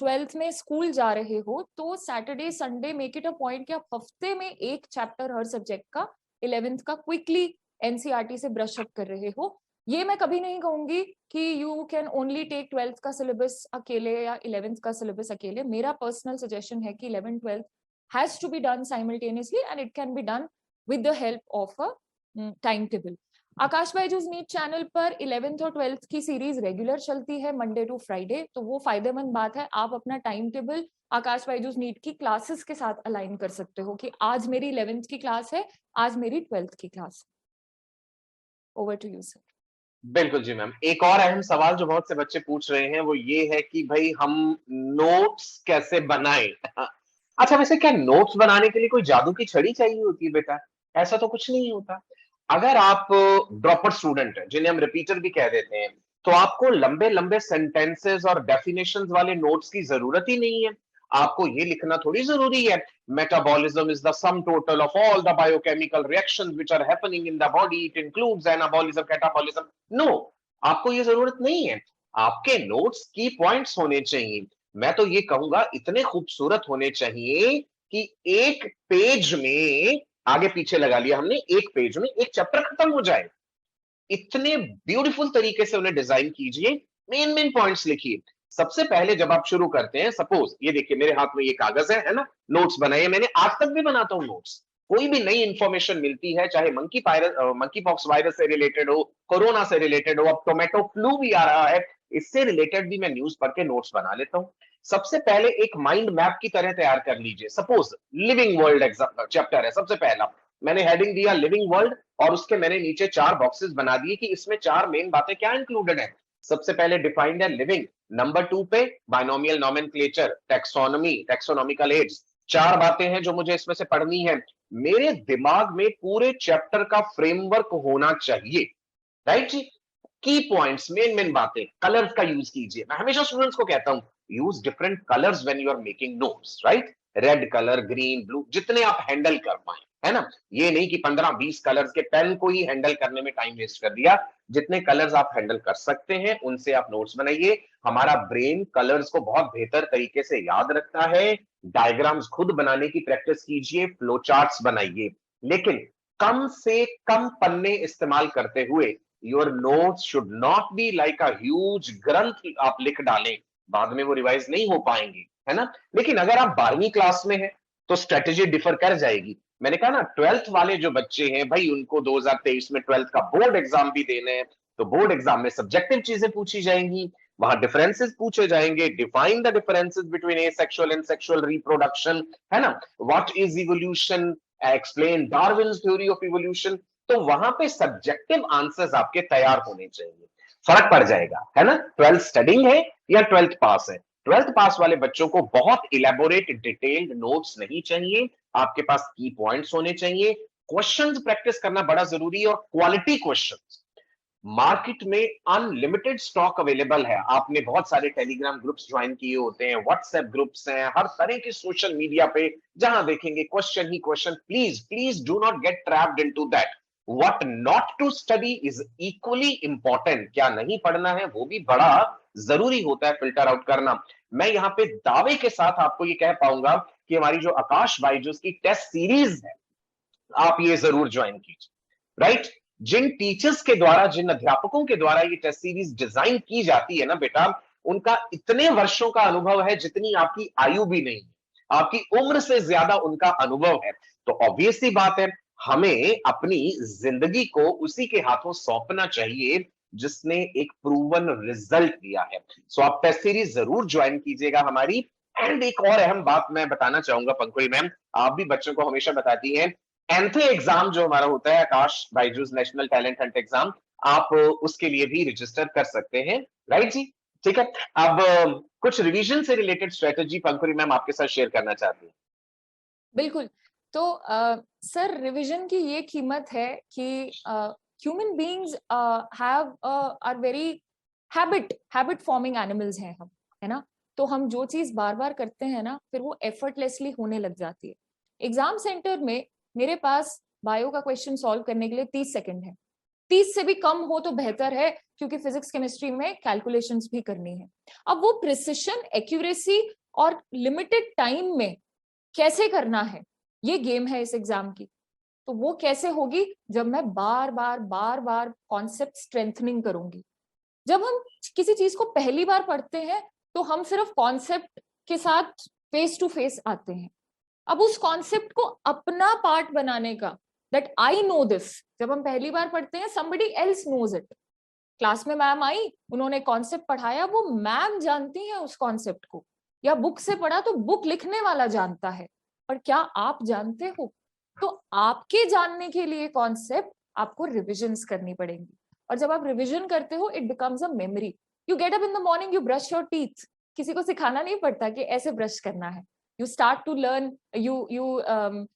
12th में स्कूल जा रहे हो तो Saturday Sunday make it a point कि आप हफ्ते में एक चैप्टर हर सब्जेक्ट का 11th का क्विकली एनसीईआरटी से ब्रश अप कर रहे हो. ये मैं कभी नहीं कहूंगी कि you can only take 12th का सिलेबस अकेले या 11th का सिलेबस अकेले. मेरा पर्सनल सजेशन है कि 11th 12th has to be done simultaneously and it can be done with the help of a timetable. Aakash Byju's NEET channel पर 11th और 12th की सीरीज रेगुलर चलती है मंडे टू फ्राइडे, तो वो फायदेमंद बात है. आप अपना टाइम टेबल आकाश बायजूस नीट की क्लासेस के साथ अलाइन कर सकते हो कि आज मेरी 11th की क्लास है, आज मेरी 12th की class. Over to you sir. बिल्कुल जी मैम. एक और अहम सवाल जो बहुत से बच्चे पूछ रहे हैं वो ये है कि भाई हम नोट्स कैसे बनाएं. अच्छा, वैसे क्या नोट्स बनाने के लिए कोई जादू की छड़ी चाहिए होती है बेटा? ऐसा तो कुछ नहीं होता. अगर आप ड्रॉपर स्टूडेंट हैं, जिन्हें हम रिपीटर भी कह देते हैं, तो आपको लंबे लंबे सेंटेंसेस और डेफिनेशंस वाले नोट्स की जरूरत ही नहीं है. आपको ये लिखना थोड़ी जरूरी है metabolism is the sum total of all the biochemical reactions which are happening in the body, it includes anabolism catabolism. No, आपको ये जरूरत नहीं है. आपके नोट्स की पॉइंट्स होने चाहिए. मैं तो ये कहूंगा इतने खूबसूरत होने चाहिए कि एक पेज में, आगे पीछे लगा लिया हमने, एक पेज में एक चैप्टर खत्म हो जाए. इतने ब्यूटीफुल तरीके से उन्हें डिजाइन कीजिए. मेन मेन पॉइंट्स लिखिए. सबसे पहले जब आप शुरू करते हैं, सपोज ये देखिए मेरे हाथ में ये कागज है ना, नोट्स बनाए मैंने, आज तक भी बनाता हूं नोट्स. कोई भी नई इंफॉर्मेशन मिलती है, चाहे मंकी पॉक्स वायरस से रिलेटेड हो, कोरोना से रिलेटेड हो, अब टोमेटो फ्लू भी आ रहा है, इससे रिलेटेड भी मैं न्यूज पढ़ के नोट्स बना लेता हूं. सबसे पहले एक माइंड मैप की तरह तैयार कर लीजिए. Suppose living world exam chapter है, सबसे पहला मैंने हेडिंग दिया लिविंग वर्ल्ड, और उसके मैंने नीचे 4 बॉक्सेस बना दिए कि इसमें 4 मेन बातें क्या इंक्लूडेड है. सबसे पहले डिफाइंड है लिविंग. नंबर 2 पे binomial nomenclature, taxonomy, taxonomical aids. 4 बातें हैं जो मुझे इसमें से पढ़नी है. मेरे दिमाग में पूरे चैप्टर का फ्रेमवर्क होना चाहिए. राइट जी. की पॉइंट्स, मेन मेन बातें. कलर्स का यूज कीजिए. मैं हमेशा स्टूडेंट्स को कहता हूं use different colours when you are making notes. Right. Red colour, green, blue, जितने आप हैंडल कर पाए, है ना. ये नहीं कि 15-20 कलर्स के पेन को ही हैंडल करने में टाइम वेस्ट कर दिया. जितने कलर्स आप हैंडल कर सकते हैं उनसे आप नोट्स बनाइए. हमारा ब्रेन कलर्स को बहुत बेहतर तरीके से याद रखता है. डायग्राम्स खुद बनाने की प्रैक्टिस कीजिए, फ्लो चार्ट्स बनाइए, लेकिन कम से कम पन्ने इस्तेमाल करते हुए. Your notes should not be like a huge ग्रंथ आप लिख डालें, बाद में वो रिवाइज नहीं हो पाएंगे, है ना. लेकिन अगर आप 12वीं क्लास में हैं तो स्ट्रेटेजी डिफर कर जाएगी. मैंने कहा ना 12th वाले जो बच्चे हैं भाई, उनको 2023 में 12th का बोर्ड एग्जाम भी देने हैं, तो बोर्ड एग्जाम में सब्जेक्टिव चीजें पूछी जाएंगी, वहां डिफरेंसेस पूछे जाएंगे, define the differences between asexual and sexual reproduction, है ना, what is evolution, explain Darwin's theory of evolution. तो वहां पे सब्जेक्टिव आंसर्स आपके तैयार होने चाहिए, फर्क पड़ जाएगा, है ना, 12th स्टडिंग है या 12th पास है। 12th पास वाले बच्चों को बहुत इलेबोरेट डिटेल्ड नोट्स नहीं चाहिए, आपके पास की पॉइंट्स होने चाहिए, क्वेश्चंस प्रैक्टिस करना बड़ा जरूरी है, और क्वालिटी क्वेश्चंस। मार्केट में अनलिमिटेड स्टॉक अवेलेबल है, आपने बहुत सारे टेलीग्राम ग्रुप्स ज्वाइन किए होते हैं, व्हाट्सएप ग्रुप्स हैं, हर तरह के सोशल मीडिया पे जहां देखेंगे क्वेश्चन ही question. Please please do not get trapped into that. What not to study is equally important, क्या नहीं पढ़ना है वो भी बड़ा जरूरी होता है फिल्टर आउट करना। मैं यहां पे दावे के साथ आपको ये कह पाऊंगा कि हमारी जो आकाश बायजूस की टेस्ट सीरीज है, आप ये जरूर ज्वाइन कीजिए, राइट। जिन टीचर्स के द्वारा, जिन अध्यापकों के द्वारा ये टेस्ट सीरीज डिजाइन की जाती है ना बेटा, उनका इतने वर्षों का अनुभव है जितनी आपकी आयु भी नहीं है, आपकी उम्र से ज्यादा उनका अनुभव है। तो ऑब्वियस सी बात है, हमें अपनी जिंदगी को उसी के हाथों सौंपना चाहिए जिसने एक प्रूवन रिजल्ट दिया है। सो आप टेस्ट सीरीज जरूर ज्वाइन कीजिएगा हमारी। एंड एक और अहम बात मैं बताना चाहूंगा पंकुरी मैम, आप भी बच्चों को हमेशा बताती हैं, एंथे एग्जाम जो हमारा होता है Aakash Byju's national talent hunt exam, आप उसके लिए भी रजिस्टर कर सकते हैं, राइट जी। ठीक है, अब कुछ रिवीजन से रिलेटेड स्ट्रेटेजी पंकुरी मैम आपके साथ शेयर करना चाहती हैं। बिल्कुल। तो सर, रिवीजन की ये कीमत है कि human beings have are very habit forming animals हैं हम, है ना। तो हम जो चीज बार बार करते हैं ना, फिर वो एफर्टलेसली होने लग जाती है। एग्जाम सेंटर में मेरे पास बायो का क्वेश्चन सॉल्व करने के लिए 30 सेकंड है। 30 से भी कम हो तो बेहतर है, क्योंकि फिजिक्स केमिस्ट्री में कैलकुलेशंस भी करनी है। अब वो प्रिसिशन, एक्यूरेसी और लिमिटेड टाइम में कैसे करना है, ये गेम है इस एग्जाम की। तो वो कैसे होगी, जब मैं बार बार कॉन्सेप्ट स्ट्रेंथनिंग करूंगी। जब हम किसी चीज को पहली बार पढ़ते हैं तो हम सिर्फ कॉन्सेप्ट के साथ फेस टू फेस आते हैं। अब उस कॉन्सेप्ट को अपना पार्ट बनाने का, दैट आई नो दिस, जब हम पहली बार पढ़ते हैं somebody else knows it. Class में मैम आई, उन्होंने कॉन्सेप्ट पढ़ाया, वो मैम जानती है उस कॉन्सेप्ट को, या बुक से पढ़ा तो बुक लिखने वाला जानता है, पर क्या आप जानते हो? तो आपके जानने के लिए कॉन्सेप्ट आपको रिविजन्स करनी पड़ेंगी, और जब आप रिविजन करते हो it becomes a memory. You get up in the morning, you brush your teeth, किसी को सिखाना नहीं पड़ता कि ऐसे ब्रश करना है। You start to learn, you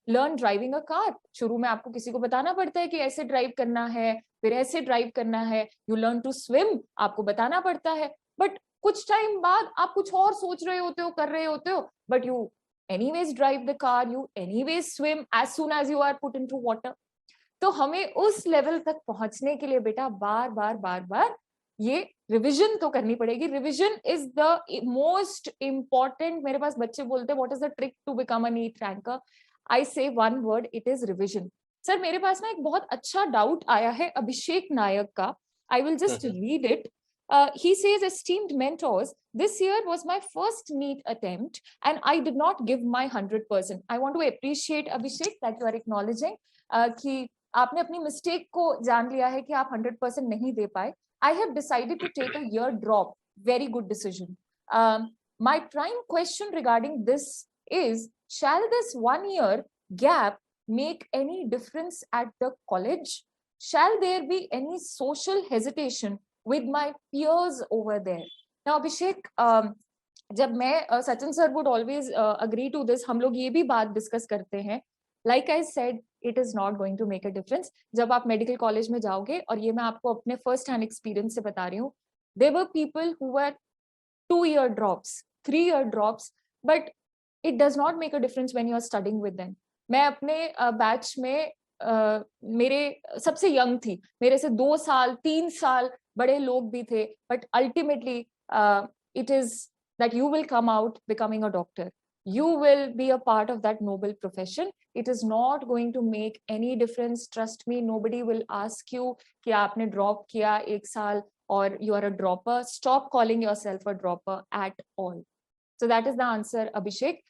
learn driving a car. शुरू में आपको किसी को बताना पड़ता है कि ऐसे ड्राइव करना है, फिर ऐसे ड्राइव करना है। यू लर्न टू स्विम, आपको बताना पड़ता है। बट कुछ टाइम बाद आप कुछ और सोच रहे होते हो, कर रहे होते हो, but you anyways drive the car, you anyways swim as soon as you are put into water. तो हमें उस लेवल तक पहुंचने के लिए बेटा बार बार ये रिविजन तो करनी पड़ेगी। Revision is the most important. मेरे पास बच्चे बोलते हैं what is the trick to become a NEET ranker, I say one word, it is revision. Sir, मेरे पास ना एक बहुत अच्छा डाउट आया है अभिषेक नायक का, I will just read it. He says, esteemed mentors, this year was my first NEET attempt and I did not give my 100%. I want to appreciate Abhishek that you are acknowledging कि आपने अपनी mistake को जान लिया है कि आप 100% नहीं दे पाए। I have decided to take a year drop. Very good decision. My prime question regarding this is, shall this 1 year gap make any difference at the college? Shall there be any social hesitation with my peers over there? Now Abhishek, जब मैं Sachin sir would always agree to this, हम लोग ये भी बात discuss करते हैं, like I said, it is not going to make a difference. जब आप मेडिकल कॉलेज में जाओगे, और ये मैं आपको अपने फर्स्ट हैंड एक्सपीरियंस से बता रही हूँ, there were people who were 2-year drops, 3-year drops, but it does not make a difference when you are studying with them. मैं अपने बैच में मेरे सबसे यंग थी, मेरे से 2 साल 3 साल बड़े लोग भी थे, but ultimately it is that you will come out becoming a doctor, you will be a part of that noble profession. It is not going to make any difference, trust me. Nobody will ask you कि आपने drop किया 1 साल और you are a dropper. Stop calling yourself a dropper at all. So that is the answer, Abhishek.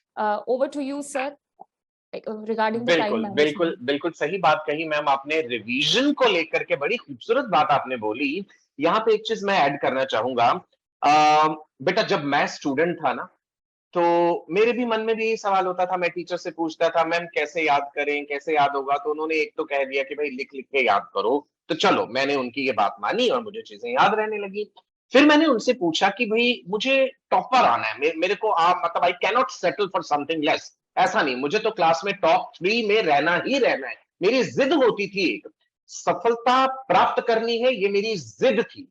Over to you, sir. regarding the time बिल्कुल बिल्कुल management? बिल्कुल सही बात कही मैम आपने। रिवीजन को लेकर के बड़ी खूबसूरत बात आपने बोली। यहाँ पे एक चीज मैं ऐड करना चाहूंगा। बेटा जब मैं स्टूडेंट था ना, तो मेरे भी मन में भी यही सवाल होता था। मैं टीचर से पूछता था मैम कैसे याद करें, कैसे याद होगा। तो उन्होंने एक तो कह दिया कि भाई लिख लिख के याद करो। तो चलो मैंने उनकी ये बात मानी और मुझे चीजें याद रहने लगी। फिर मैंने उनसे पूछा कि भाई मुझे टॉपर आना है, मेरे को आप मतलब I cannot settle for something less. ऐसा नहीं, मुझे तो क्लास में टॉप 3 में रहना ही रहना है। मेरी जिद होती थी, एक सफलता प्राप्त करनी है, ये मेरी जिद थी।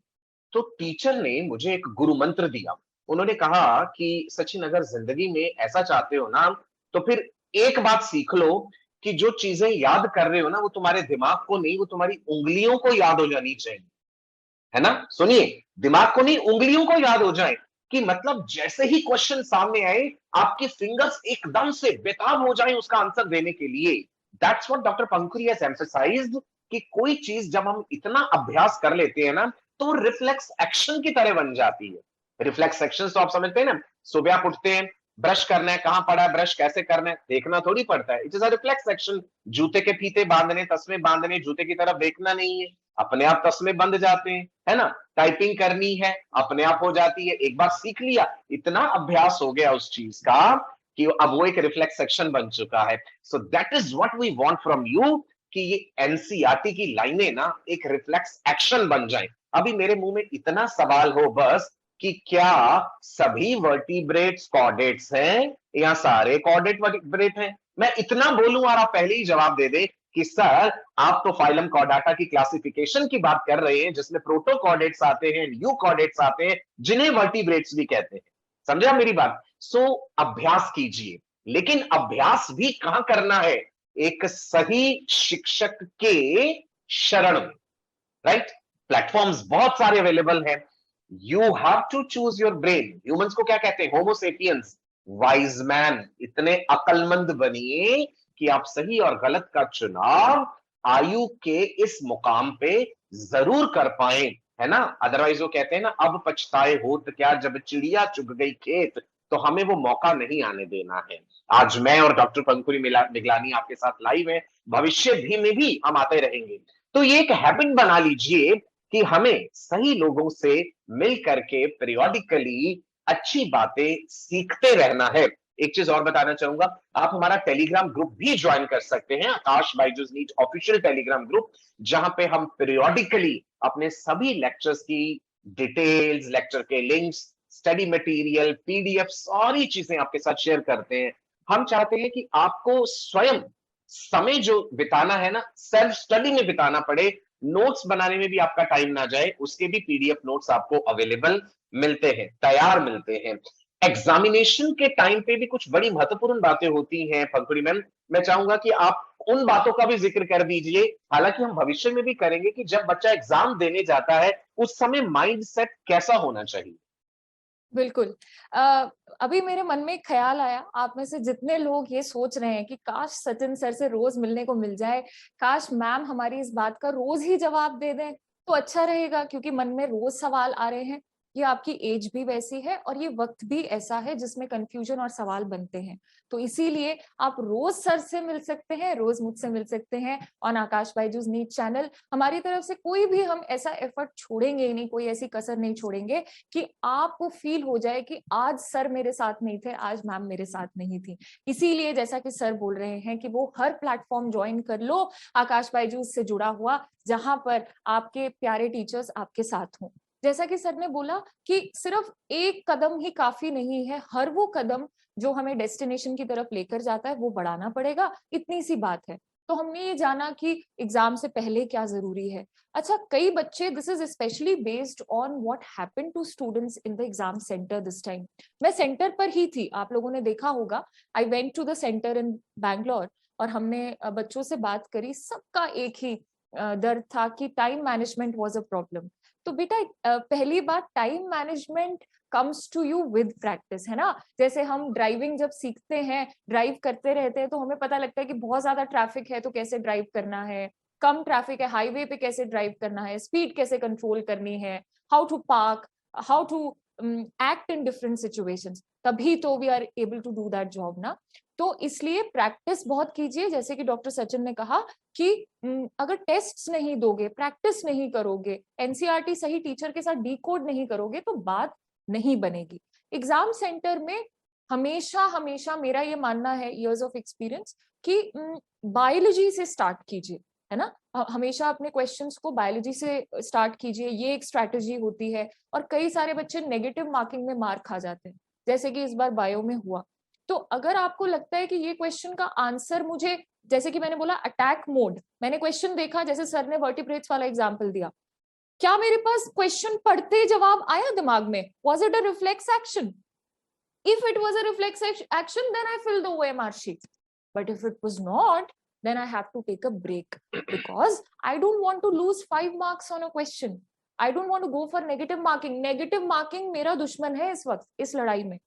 तो टीचर ने मुझे एक गुरु मंत्र दिया। उन्होंने कहा कि सचिन अगर जिंदगी में ऐसा चाहते हो ना, तो फिर एक बात सीख लो कि जो चीजें याद कर रहे हो ना, वो तुम्हारे दिमाग को नहीं, वो तुम्हारी उंगलियों को याद हो जानी चाहिए। है ना, सुनिए, दिमाग को नहीं उंगलियों को याद हो जाए। कि मतलब जैसे ही क्वेश्चन सामने आए, आपके फिंगर्स एकदम से बेताब हो जाए उसका आंसर देने के लिए। That's what doctor पंकुरी has emphasised, कि कोई चीज जब हम इतना अभ्यास कर लेते हैं ना, तो रिफ्लेक्स एक्शन की तरह बन जाती है। रिफ्लेक्स एक्शन तो आप समझते हैं ना, सुबह आप उठते हैं, ब्रश करना है, कहां पड़ा है ब्रश, कैसे करना है, देखना थोड़ी पड़ता है। It is a reflex action. जूते के फीते बांधने, तस्मे बांधने, जूते की तरफ देखना नहीं है, अपने आप तस्मे बंध जाते हैं। है ना, टाइपिंग करनी है, अपने आप हो जाती है। एक बार सीख लिया, इतना अभ्यास हो गया उस चीज का कि अब वो एक रिफ्लेक्स सेक्शन बन चुका है। So that is what we want from you, कि ये एनसीईआरटी की लाइनें ना एक रिफ्लेक्स एक्शन बन जाए। अभी मेरे मुंह में इतना सवाल हो बस, कि क्या सभी वर्टिब्रेट्स कॉर्डेट्स हैं या सारे कॉर्डेट वर्टिब्रेट हैं। मैं इतना बोलूं और आप पहले ही जवाब दे दे कि सर आप तो फाइलम कॉर्डाटा की क्लासिफिकेशन की बात कर रहे हैं, जिसमें प्रोटोकॉर्डेट्स आते हैं, यूकॉर्डेट्स आते हैं, जिन्हें वर्टिब्रेट्स भी कहते हैं। समझा मेरी बात? सो अभ्यास कीजिए, लेकिन अभ्यास भी कहां करना है? एक सही शिक्षक के शरण में। राइट, प्लेटफॉर्म्स बहुत सारे अवेलेबल हैं। You have to choose your brain. Humans को क्या कहते हैं? Homo sapiens, wise man. इतने अकलमंद बनिए कि आप सही और गलत का चुनाव आयु के इस मुकाम पे जरूर कर पाए। है ना, अदरवाइज वो कहते हैं ना, अब पछताए होत क्या जब चिड़िया चुग गई खेत। तो हमें वो मौका नहीं आने देना है। आज मैं और डॉक्टर पंकुरी मिगलानी आपके साथ लाइव है, भविष्य में भी हम आते रहेंगे। तो ये एक हैबिट बना लीजिए कि हमें सही लोगों से मिल करके पीरियोडिकली अच्छी बातें सीखते रहना है। एक चीज और बताना चाहूंगा, आप हमारा टेलीग्राम ग्रुप भी ज्वाइन कर सकते हैं, Aakash Byju's NEET official Telegram group, जहां पे हम पीरियोडिकली अपने सभी लेक्चर्स की डिटेल्स, लेक्चर के लिंक्स, स्टडी मटेरियल, पीडीएफ, सारी चीजें आपके साथ शेयर करते हैं। हम चाहते हैं कि आपको स्वयं समय जो बिताना है ना, सेल्फ स्टडी में बिताना पड़े, नोट्स बनाने में भी आपका टाइम ना जाए, उसके भी पीडीएफ नोट्स आपको अवेलेबल मिलते हैं, तैयार मिलते हैं। एग्जामिनेशन के टाइम पे भी कुछ बड़ी महत्वपूर्ण बातें होती हैं पंकुड़ी मैम, मैं चाहूंगा कि आप उन बातों का भी जिक्र कर दीजिए। हालांकि हम भविष्य में भी करेंगे कि जब बच्चा एग्जाम देने जाता है, उस समय माइंड सेट कैसा होना चाहिए। बिल्कुल। अभी मेरे मन में एक ख्याल आया, आप में से जितने लोग ये सोच रहे हैं कि काश सचिन सर से रोज मिलने को मिल जाए, काश मैम हमारी इस बात का रोज ही जवाब दे दें तो अच्छा रहेगा, क्योंकि मन में रोज सवाल आ रहे हैं। ये आपकी एज भी वैसी है और ये वक्त भी ऐसा है जिसमें कंफ्यूजन और सवाल बनते हैं। तो इसीलिए आप रोज सर से मिल सकते हैं, रोज मुझसे मिल सकते हैं on Aakash Byju's NEET channel. हमारी तरफ से कोई भी हम ऐसा एफर्ट छोड़ेंगे ही नहीं, कोई ऐसी कसर नहीं छोड़ेंगे कि आपको फील हो जाए कि आज सर मेरे साथ नहीं थे, आज मैम मेरे साथ नहीं थी। इसीलिए जैसा कि सर बोल रहे हैं कि वो हर प्लेटफॉर्म ज्वाइन कर लो आकाश बायजूस से जुड़ा हुआ, जहां पर आपके प्यारे टीचर्स आपके साथ हों। जैसा कि सर ने बोला कि सिर्फ एक कदम ही काफी नहीं है, हर वो कदम जो हमें डेस्टिनेशन की तरफ लेकर जाता है वो बढ़ाना पड़ेगा, इतनी सी बात है। तो हमने ये जाना कि एग्जाम से पहले क्या जरूरी है। अच्छा, कई बच्चे, this is specially based on what happened to students in the exam centre this time. मैं सेंटर पर ही थी, आप लोगों ने देखा होगा, I went to the centre in Bangalore और हमने बच्चों से बात करी। सबका एक ही दर्द था कि time management was a problem. तो बेटा पहली बात, time management comes to you with practice, है ना। जैसे हम ड्राइविंग जब सीखते हैं, ड्राइव करते रहते हैं, तो हमें पता लगता है कि बहुत ज्यादा ट्रैफिक है तो कैसे ड्राइव करना है, कम ट्रैफिक है हाईवे पे कैसे ड्राइव करना है, स्पीड कैसे कंट्रोल करनी है, how to park, how to act in different situations, तभी तो we are able to do that job ना। तो इसलिए प्रैक्टिस बहुत कीजिए, जैसे कि डॉक्टर सचिन ने कहा कि अगर टेस्ट्स नहीं दोगे, प्रैक्टिस नहीं करोगे, एनसीईआरटी सही टीचर के साथ डिकोड नहीं करोगे तो बात नहीं बनेगी। एग्जाम सेंटर में हमेशा हमेशा मेरा ये मानना है, इयर्स ऑफ एक्सपीरियंस, कि बायोलॉजी से स्टार्ट कीजिए, है ना। हमेशा अपने क्वेश्चंस को बायोलॉजी से स्टार्ट कीजिए, ये एक स्ट्रैटेजी होती है। और कई सारे बच्चे नेगेटिव मार्किंग में मार्क खा जाते हैं, जैसे कि इस बार बायो में हुआ। तो अगर आपको लगता है कि ये क्वेश्चन का आंसर मुझे, जैसे कि मैंने बोला अटैक मोड, मैंने क्वेश्चन देखा, जैसे सर ने वर्टिब्रेट्स वाला एग्जांपल दिया, क्या मेरे पास क्वेश्चन पढ़ते जवाब आया दिमाग में? Was it a reflex action? If it was a reflex action, then I fill the OMR sheet. But if it was not, then I have to take a break because I don't want to lose 5 marks on a question. I don't want to go for negative marking. Negative marking मेरा दुश्मन है इस वक्त, इस लड़ाई में।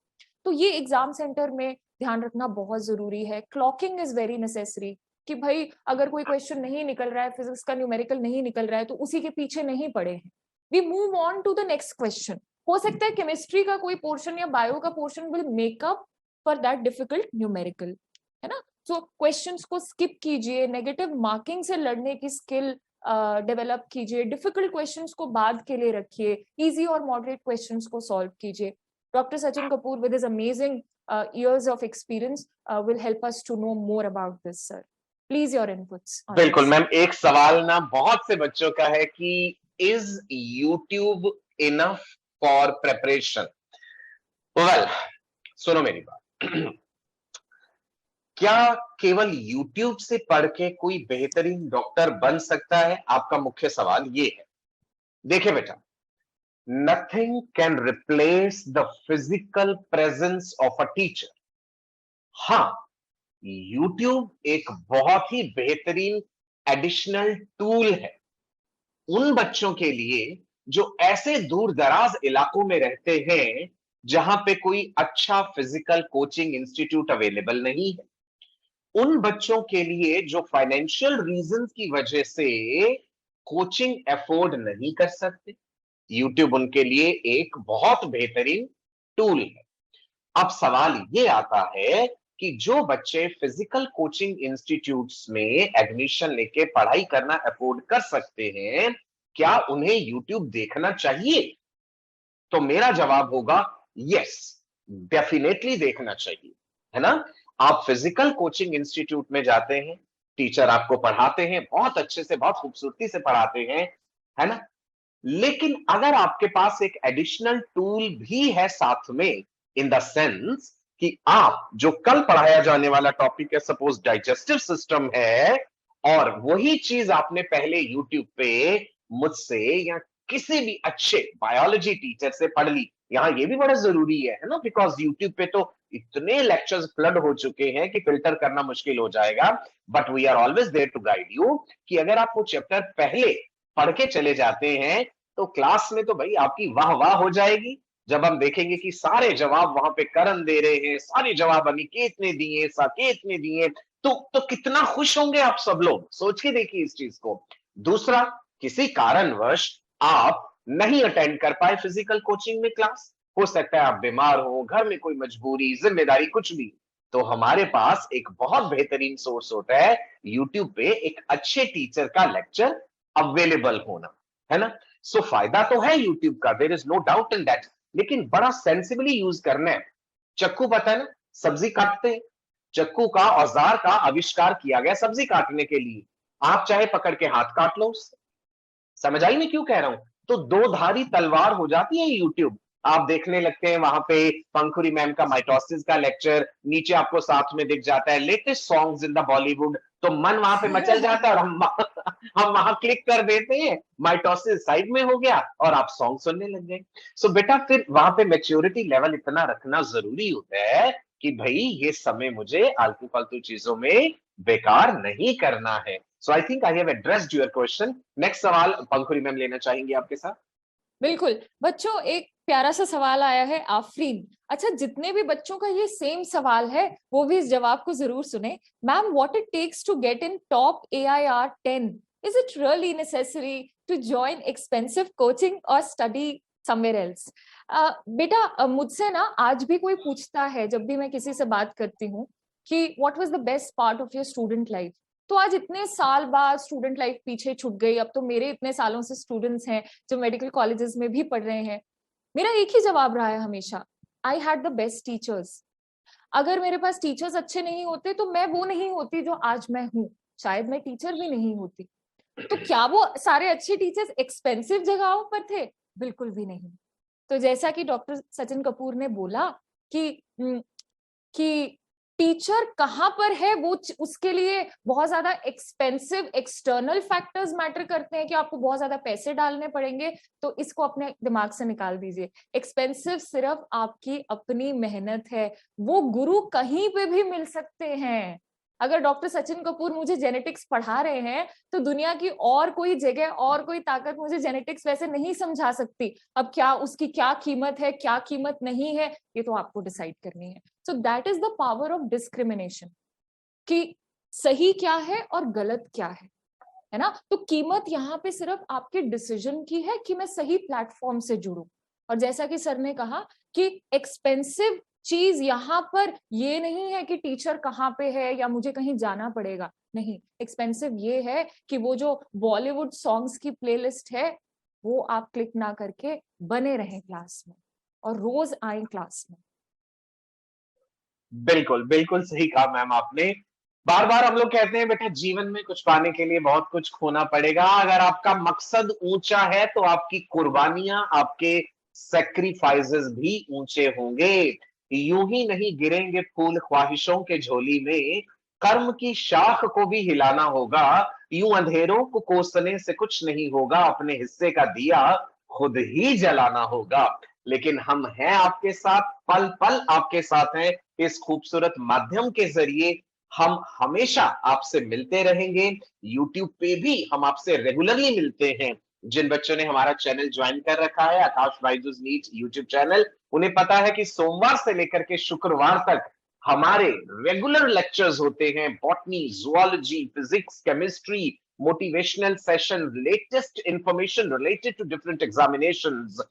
तो ये एग्जाम सेंटर में ध्यान रखना बहुत जरूरी है। क्लॉकिंग इज वेरी नेसेसरी, कि भाई अगर कोई क्वेश्चन नहीं निकल रहा है, फिजिक्स का न्यूमेरिकल नहीं निकल रहा है, तो उसी के पीछे नहीं पड़े हैं। We move on to the next question. हो सकता है केमिस्ट्री का कोई पोर्शन या बायो का portion will makeup for that difficult numerical, है ना। सो क्वेश्चंस को स्किप कीजिए, नेगेटिव मार्किंग से लड़ने की स्किल डेवलप कीजिए, डिफिकल्ट क्वेश्चंस को बाद के लिए रखिए, इजी और मॉडरेट क्वेश्चंस को सॉल्व कीजिए। Doctor Sachin Kapoor with his amazing years of experience will help us to know more about this, sir. Please, your inputs on बिल्कुल this. मैम, एक सवाल ना बहुत से बच्चों का है कि is YouTube enough for preparation? Well, सुनो मेरी बात। क्या केवल यूट्यूब से पढ़ के कोई बेहतरीन डॉक्टर बन सकता है? आपका मुख्य सवाल ये है। देखिए बेटा, nothing can replace the physical presence of a teacher. हाँ, यूट्यूब एक बहुत ही बेहतरीन एडिशनल टूल है उन बच्चों के लिए जो ऐसे दूर दराज इलाकों में रहते हैं जहां पे कोई अच्छा फिजिकल कोचिंग इंस्टीट्यूट अवेलेबल नहीं है, उन बच्चों के लिए जो फाइनेंशियल रीजंस की वजह से कोचिंग अफोर्ड नहीं कर सकते। यूट्यूब उनके लिए एक बहुत बेहतरीन टूल है। अब सवाल ये आता है कि जो बच्चे फिजिकल कोचिंग इंस्टीट्यूट्स में एडमिशन लेके पढ़ाई करना अफोर्ड कर सकते हैं, क्या उन्हें यूट्यूब देखना चाहिए? तो मेरा जवाब होगा यस, डेफिनेटली देखना चाहिए, है ना। आप फिजिकल कोचिंग इंस्टीट्यूट में जाते हैं, टीचर आपको पढ़ाते हैं, बहुत अच्छे से, बहुत खूबसूरती से पढ़ाते हैं, है ना। लेकिन अगर आपके पास एक एडिशनल टूल भी है साथ में, इन द सेंस कि आप जो कल पढ़ाया जाने वाला टॉपिक है, सपोज डाइजेस्टिव सिस्टम है, और वही चीज आपने पहले यूट्यूब पे मुझसे या किसी भी अच्छे बायोलॉजी टीचर से पढ़ ली। यहां ये भी बड़ा जरूरी है ना, बिकॉज यूट्यूब पे तो इतने लेक्चर्स फ्लड हो चुके हैं कि फिल्टर करना मुश्किल हो जाएगा। But we are always there to guide you कि अगर आप वो चैप्टर पहले पढ़ के चले जाते हैं तो क्लास में तो भाई आपकी वाह वाह हो जाएगी। जब हम देखेंगे कि सारे जवाब वहां पे करण दे रहे हैं, सारे जवाब अनिकेत ने दिए, साकेत ने दिए, तो कितना खुश होंगे आप सब लोग। सोच के देखिए इस चीज को। दूसरा, किसी कारणवश आप नहीं अटेंड कर पाए फिजिकल कोचिंग में क्लास, हो सकता है आप बीमार हो, घर में कोई मजबूरी, जिम्मेदारी, कुछ भी, तो हमारे पास एक बहुत बेहतरीन सोर्स होता है यूट्यूब पे एक अच्छे टीचर का लेक्चर अवेलेबल होना, है ना। सो फायदा तो है यूट्यूब का, there is no doubt in that, लेकिन बड़ा सेंसिबली यूज करना है। चक्कू पता है ना, सब्जी काटते हैं, चक्कू का औजार का आविष्कार किया गया सब्जी काटने के लिए। आप चाहे पकड़ के हाथ काट लो उससे। समझ आई मैं क्यों कह रहा हूं? तो दो धारी तलवार हो जाती है यूट्यूब। आप देखने लगते हैं वहां पे पंखुरी मैम का माइटोसिस का लेक्चर, नीचे आपको साथ में दिख जाता है latest songs in the Bollywood, तो मन वहां पे मचल जाता है और हम वहां क्लिक कर देते हैं, माइटोसिस साइड में हो गया और आप सॉन्ग सुनने लग गए। सो बेटा, फिर वहां पे मैच्योरिटी लेवल इतना रखना जरूरी होता है कि भाई ये समय मुझे आलतू फालतू चीजों में बेकार नहीं करना है। So I think I have addressed your question. Next सवाल पंखुरी मैम लेना चाहेंगे आपके साथ। बिल्कुल बच्चों, एक प्यारा सा सवाल आया है आफरीन। अच्छा, जितने भी बच्चों का ये सेम सवाल है वो भी इस जवाब को जरूर सुने। Ma'am, what it takes to get in top AIR 10? Is it really necessary to join expensive coaching और स्टडी समवेयर एल्स? बेटा, मुझसे ना आज भी कोई पूछता है, जब भी मैं किसी से बात करती हूँ, कि what was the best part of your student life, तो आज इतने साल बाद स्टूडेंट लाइफ पीछे छूट गई, अब तो मेरे इतने सालों से स्टूडेंट्स हैं जो मेडिकल कॉलेजेस में भी पढ़ रहे हैं, मेरा एक ही जवाब रहा है हमेशा, I had the best teachers. अगर मेरे पास टीचर्स अच्छे नहीं होते तो मैं वो नहीं होती जो आज मैं हूँ, शायद मैं टीचर भी नहीं होती। तो क्या वो सारे अच्छे टीचर्स एक्सपेंसिव जगहों पर थे? बिल्कुल भी नहीं। तो जैसा कि डॉक्टर सचिन कपूर ने बोला कि टीचर कहाँ पर है, वो उसके लिए बहुत ज्यादा एक्सपेंसिव एक्सटर्नल फैक्टर्स मैटर करते हैं कि आपको बहुत ज्यादा पैसे डालने पड़ेंगे, तो इसको अपने दिमाग से निकाल दीजिए। एक्सपेंसिव सिर्फ आपकी अपनी मेहनत है, वो गुरु कहीं पे भी मिल सकते हैं। अगर डॉक्टर सचिन कपूर मुझे जेनेटिक्स पढ़ा रहे हैं तो दुनिया की और कोई जगह और कोई ताकत मुझे जेनेटिक्स वैसे नहीं समझा सकती। अब क्या उसकी क्या कीमत है, क्या कीमत नहीं है, ये तो आपको डिसाइड करनी है। So that is the power of discrimination, कि सही क्या है और गलत क्या है ना। तो कीमत यहाँ पे सिर्फ आपके डिसीजन की है कि मैं सही प्लेटफॉर्म से जुड़ूं। और जैसा कि सर ने कहा कि एक्सपेंसिव चीज यहाँ पर ये नहीं है कि टीचर कहाँ पे है या मुझे कहीं जाना पड़ेगा, नहीं। एक्सपेंसिव ये है कि वो जो बॉलीवुड सॉन्ग्स की प्लेलिस्ट है वो आप क्लिक ना करके बने रहें क्लास में और रोज आए क्लास में। बिल्कुल बिल्कुल सही कहा मैम आपने। बार बार हम लोग कहते हैं बेटा जीवन में कुछ पाने के लिए बहुत कुछ खोना पड़ेगा। अगर आपका मकसद ऊंचा है तो आपकी कुर्बानियां, आपके सेक्रीफाइसेस भी ऊंचे होंगे। यूं ही नहीं गिरेंगे फूल ख्वाहिशों के झोली में, कर्म की शाख को भी हिलाना होगा। यूं अंधेरों को कोसने से कुछ नहीं होगा, अपने हिस्से का दिया खुद ही जलाना होगा। लेकिन हम हैं आपके साथ, पल पल आपके साथ हैं। इस खूबसूरत माध्यम के जरिए हम हमेशा आपसे मिलते रहेंगे। यूट्यूब पे भी हम आपसे रेगुलरली मिलते हैं। जिन बच्चों ने हमारा चैनल ज्वाइन कर रखा है, Aakash Byju's NEET YouTube channel, उन्हें पता है कि सोमवार से लेकर के शुक्रवार तक हमारे रेगुलर लेक्चर्स होते हैं। Botany, zoology, physics, chemistry, motivational session, latest information related to different examinations.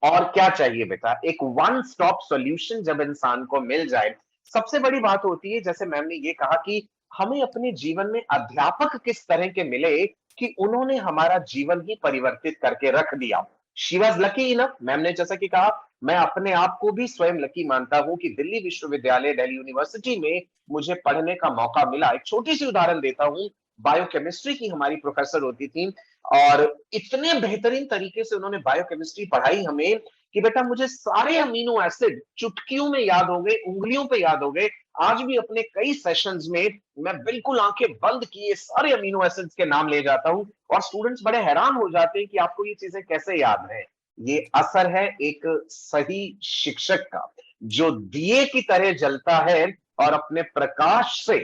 और क्या चाहिए बेटा, एक वन स्टॉप सॉल्यूशन जब इंसान को मिल जाए। सबसे बड़ी बात होती है, जैसे मैम ने ये कहा कि हमें अपने जीवन में अध्यापक किस तरह के मिले कि उन्होंने हमारा जीवन ही परिवर्तित करके रख दिया। She was lucky enough. Ma'am ने जैसा कि कहा, मैं अपने आप को भी स्वयं लकी मानता हूं कि दिल्ली विश्वविद्यालय, दिल्ली यूनिवर्सिटी में मुझे पढ़ने का मौका मिला। एक छोटी सी उदाहरण देता हूं, बायोकेमिस्ट्री की हमारी प्रोफेसर होती थी और इतने बेहतरीन तरीके से उन्होंने बायोकेमिस्ट्री पढ़ाई हमें कि बेटा मुझे सारे अमीनो एसिड चुटकियों में याद हो गए, उंगलियों पे याद हो गए। आज भी अपने कई सेशंस में मैं बिल्कुल आंखें बंद किए सारे अमीनो एसिड्स के नाम ले जाता हूं और स्टूडेंट्स बड़े हैरान हो जाते हैं कि आपको ये चीजें कैसे याद है। ये असर है एक सही शिक्षक का, जो दिए की तरह जलता है और अपने प्रकाश से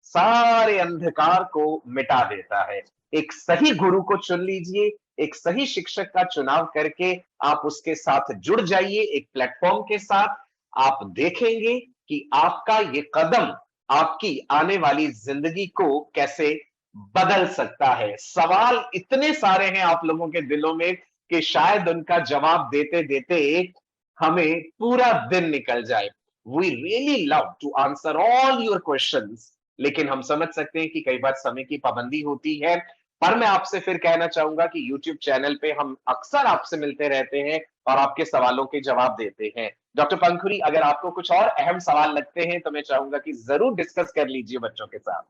सारे अंधकार को मिटा देता है। एक सही गुरु को चुन लीजिए, एक सही शिक्षक का चुनाव करके आप उसके साथ जुड़ जाइए एक प्लेटफॉर्म के साथ। आप देखेंगे कि आपका ये कदम आपकी आने वाली जिंदगी को कैसे बदल सकता है। सवाल इतने सारे हैं आप लोगों के दिलों में कि शायद उनका जवाब देते देते हमें पूरा दिन निकल जाए। We really love to answer all your questions, लेकिन हम समझ सकते हैं कि कई बार समय की पाबंदी होती है। पर मैं आपसे फिर कहना चाहूंगा कि YouTube चैनल पे हम अक्सर आपसे मिलते रहते हैं और आपके सवालों के जवाब देते हैं। डॉक्टर पंखुरी, अगर आपको कुछ और अहम सवाल लगते हैं तो मैं चाहूंगा कि जरूर डिस्कस कर लीजिए बच्चों के साथ।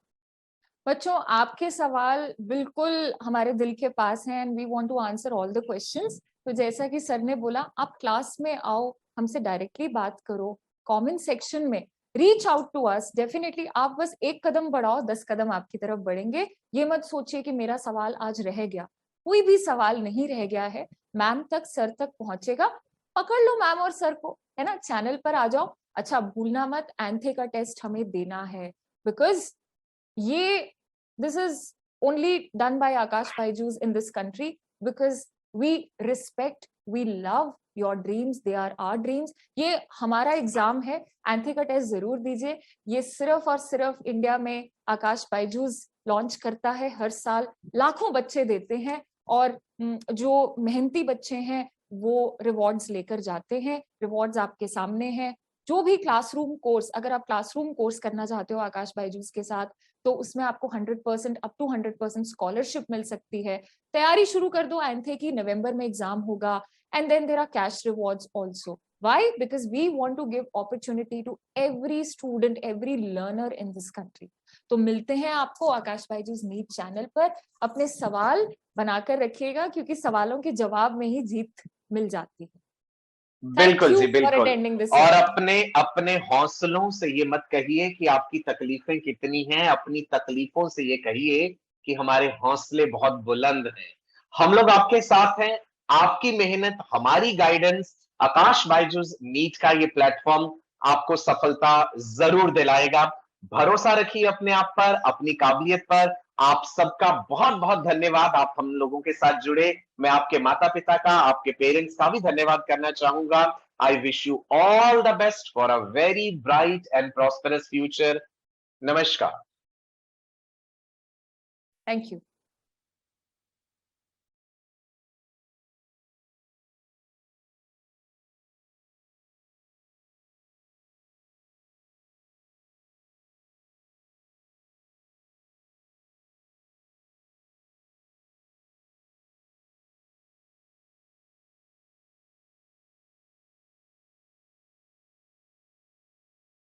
बच्चों, आपके सवाल बिल्कुल हमारे दिल के पास हैं and we want to answer all the questions. तो जैसा कि सर ने बोला, आप क्लास में आओ, हमसे डायरेक्टली बात करो, कमेंट सेक्शन में reach out to us. Definitely आप बस एक कदम बढ़ाओ, 10 कदम आपकी तरफ बढ़ेंगे। ये मत सोचिए कि मेरा सवाल आज रह गया, कोई भी सवाल नहीं रह गया है। मैम तक, सर तक पहुंचेगा। पकड़ लो मैम और सर को, है ना, चैनल पर आ जाओ। अच्छा, भूलना मत, एंथे का टेस्ट हमें देना है, बिकॉज ये this is only done by Akash Baijus in this country, because we respect, we love your dreams, they are our dreams. ये हमारा एग्जाम है, एंथे का टेस्ट जरूर दीजिए। ये सिर्फ और सिर्फ इंडिया में आकाश बायजूस लॉन्च करता है हर साल। लाखों बच्चे देते हैं और जो मेहनती बच्चे हैं वो रिवॉर्ड्स लेकर जाते हैं। रिवॉर्ड्स आपके सामने हैं, जो भी क्लासरूम कोर्स, अगर आप क्लासरूम कोर्स करना चाहते हो आकाश बायजूस के साथ, तो उसमें आपको 100% अप टू 100% स्कॉलरशिप मिल सकती है। तैयारी शुरू कर दो, एंथे की नवंबर में एग्जाम होगा, and then there are cash rewards also. Why? Because we want to give opportunity to every student, every learner in this country. तो मिलते हैं आपको आकाश बायजूस नीट चैनल पर। अपने सवाल बनाकर रखिएगा, क्योंकि सवालों के जवाब में ही जीत मिल जाती है। बिल्कुल जी, बिल्कुल। और session. अपने अपने हौसलों से ये मत कहिए कि आपकी तकलीफें कितनी हैं, अपनी तकलीफों से ये कहिए कि हमारे हौसले बहुत बुलंद हैं। हम लोग आपके साथ हैं, आपकी मेहनत, हमारी गाइडेंस, आकाश बायजूस नीट का ये प्लेटफॉर्म आपको सफलता जरूर दिलाएगा। भरोसा रखिए अपने आप पर, अपनी काबिलियत पर। आप सबका बहुत बहुत धन्यवाद, आप हम लोगों के साथ जुड़े। मैं आपके माता पिता का, आपके पेरेंट्स का भी धन्यवाद करना चाहूंगा। I wish you all the best for a very bright and prosperous future. नमस्कार। Thank you.